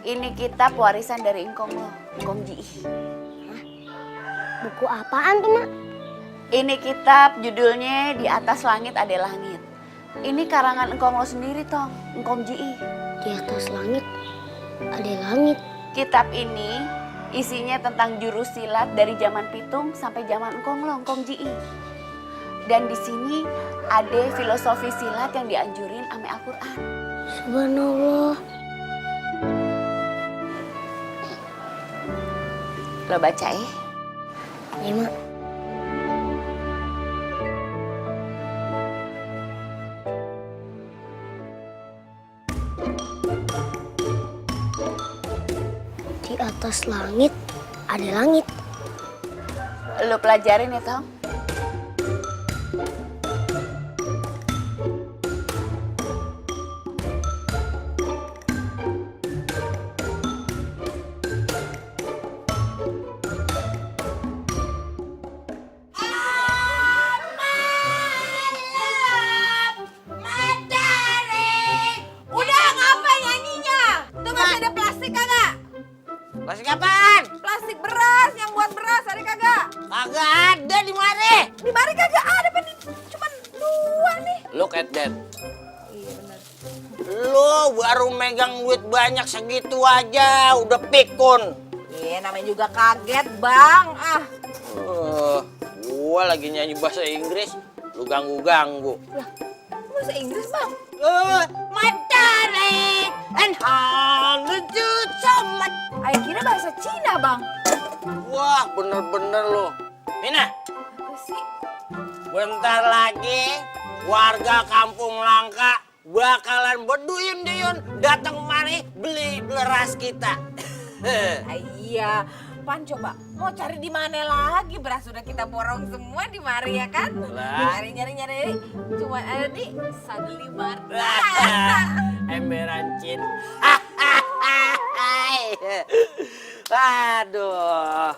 Speaker 9: Ini kitab warisan dari engkong lo, engkong Ji.
Speaker 3: Buku apaan tuh, Mak?
Speaker 9: Ini kitab judulnya Di Atas Langit Ada Langit. Ini karangan engkong lo sendiri, Tong, engkong Ji.
Speaker 3: Di atas langit ada langit.
Speaker 9: Kitab ini isinya tentang jurus silat dari zaman Pitung sampai zaman engkong lo, engkong Ji. Dan di sini ada filosofi silat yang dianjurin sama Al-Quran.
Speaker 3: Subhanallah.
Speaker 9: Lo baca ya?
Speaker 3: Iya, Mak. Di atas langit ada langit.
Speaker 9: Lo pelajarin ya, Tong?
Speaker 11: Udah ngapain nyanyinya? Tuh masih ada plastik kagak?
Speaker 12: Plastik apaan?
Speaker 11: Plastik beras yang buat beras ada kagak?
Speaker 12: Kagak ada di mana?
Speaker 11: Di mari kagak ada, Pen. Cuman 2 nih.
Speaker 12: Look at that.
Speaker 11: Iya benar.
Speaker 12: Lu baru megang duit banyak segitu aja udah pikun.
Speaker 11: Iya namanya juga kaget, Bang.
Speaker 12: Gua lagi nyanyi bahasa Inggris, lu ganggu-ganggu.
Speaker 11: Bahasa Inggris, Bang.
Speaker 12: My darling and how do you so much.
Speaker 11: Ayo kira bahasa Cina, Bang.
Speaker 12: Wah, bener-bener lu. Mina,
Speaker 11: Apa sih?
Speaker 12: bentar lagi warga Kampung Langka bakalan berduyun-duyun datang kemari beli beras kita.
Speaker 11: Iya, Pan coba mau cari di mana lagi, beras sudah kita borong semua di mari ya kan? Nyari, cuma ada di Sagelimar.
Speaker 12: Emberan Cin. Aduh.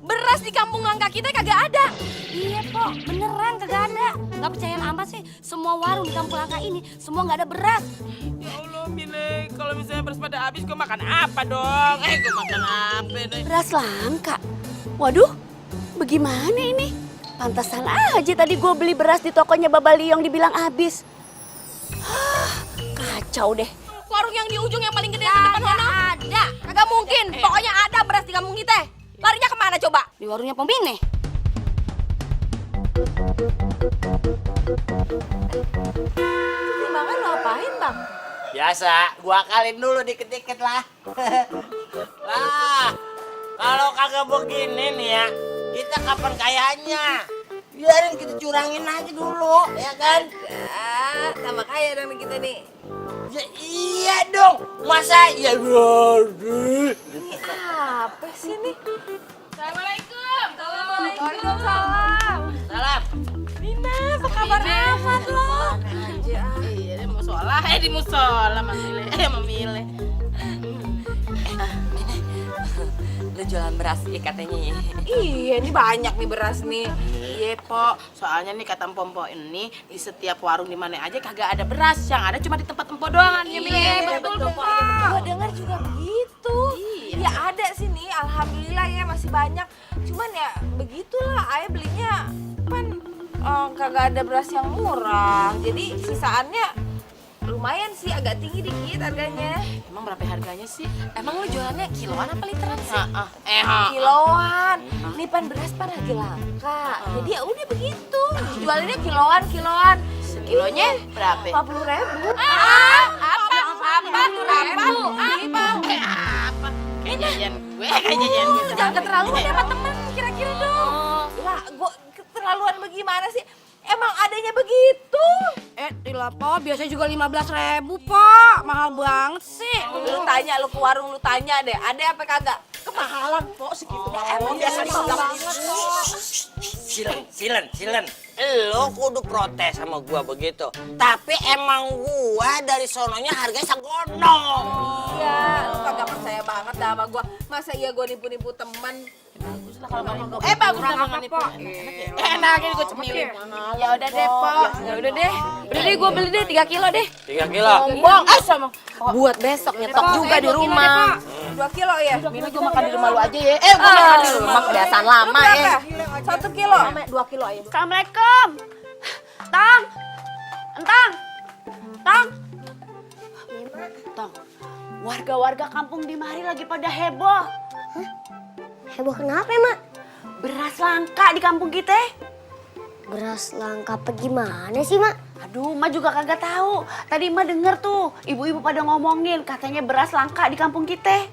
Speaker 11: Beras beras di kampung langka kita kagak ada. Iya, Pok, beneran kagak ada. Nggak percaya amat sih, semua warung di kampung langka ini semua nggak ada beras.
Speaker 7: Ya Allah, Mile, kalau misalnya beras pada habis, gue makan apa dong? Gue makan apa deh?
Speaker 11: Beras langka? Waduh, bagaimana ini? Pantasan aja tadi gue beli beras di tokonya Baba Liong dibilang habis. Kacau deh. Warung yang di ujung yang paling gede di depan sana? Ada. Kagak mungkin. Pokoknya ada beras di kampung kita. Larinya kemana coba? Di warungnya Pemine. Timbangan lo apain, Bang?
Speaker 12: Biasa, gua akalin dulu dikit-dikit lah. Lah, kalau kagak begini nih ya, kita kapan kayanya? Biarin kita curangin aja dulu, ya kan?
Speaker 11: Sama kaya dong kita nih.
Speaker 12: Ya iya dong, masa ya
Speaker 11: Apa sih nih? Assalamualaikum.
Speaker 4: Waalaikumsalam.
Speaker 12: Salam.
Speaker 11: Nina, apa kabar amat lo?
Speaker 7: Iya, di musola, di musola, memilih.
Speaker 2: Lu jualan beras katanya ya?
Speaker 7: Iya, ini banyak nih beras nih. Iya, Pok. Soalnya nih kata Empok ini di setiap warung di mana aja kagak ada beras, yang ada cuma di tempat Empok doang.
Speaker 11: Iya, betul, Pok. Gua dengar juga begitu. Ya ada sih nih, alhamdulillah ya masih banyak. Cuman ya begitulah, ayah belinya kan kagak ada beras yang murah. Jadi sisaannya lumayan sih, agak tinggi dikit harganya.
Speaker 7: Emang berapa harganya sih?
Speaker 11: Emang lu jualannya kiloan apa literan sih? Kiloan. Nih pan beras pan lagi langka. Jadi ya udah begitu. Jualannya kiloan.
Speaker 7: Kilonya berapa?
Speaker 11: 50.000.
Speaker 7: Apa? Kayak jajan gue, kayak jajan gue.
Speaker 11: Jangan keterlaluan ya sama temen kira-kira dong. Lah, gua keterlaluan bagaimana sih? Emang adanya begitu?
Speaker 4: Gila, Po, biasanya juga 15.000, Po. Mahal banget sih.
Speaker 11: Lu tanya, lu ke warung lu tanya deh, ada apa kagak? Kemahalan, Po, segitu. Emang biasa banget, Po.
Speaker 12: Silen. Lo kudu protes sama gua begitu. Tapi emang gua dari sononya harganya segono.
Speaker 11: Iya, lu kagak percaya banget dah sama gua. Masa iya gua nipu-nipu teman?
Speaker 7: Bagus lah kalau nipu. Bagus lah kalau nipu. Enaknya gue cemilin.
Speaker 11: Ya udah deh, Po. Ya udah deh. Udah deh, gua beli deh 3 kilo deh.
Speaker 12: 3 kilo.
Speaker 11: Bohong sama. Buat besok nyetok juga di rumah. 2 kilo ya?
Speaker 7: Mila gue makan di rumah lu aja ya.
Speaker 11: Gua makan di rumah kebiasaan lama ya. 1 kilo.
Speaker 4: 2 kilo aja.
Speaker 9: Assalamualaikum. Tang. Tang. Warga-warga kampung di mari lagi pada heboh.
Speaker 3: Heboh kenapa, Mak?
Speaker 9: Beras langka di kampung kita.
Speaker 3: Beras langka apa gimana sih, Mak?
Speaker 9: Aduh, Mak juga kagak tahu. Tadi Mak denger tuh, ibu-ibu pada ngomongin katanya beras langka di kampung kita.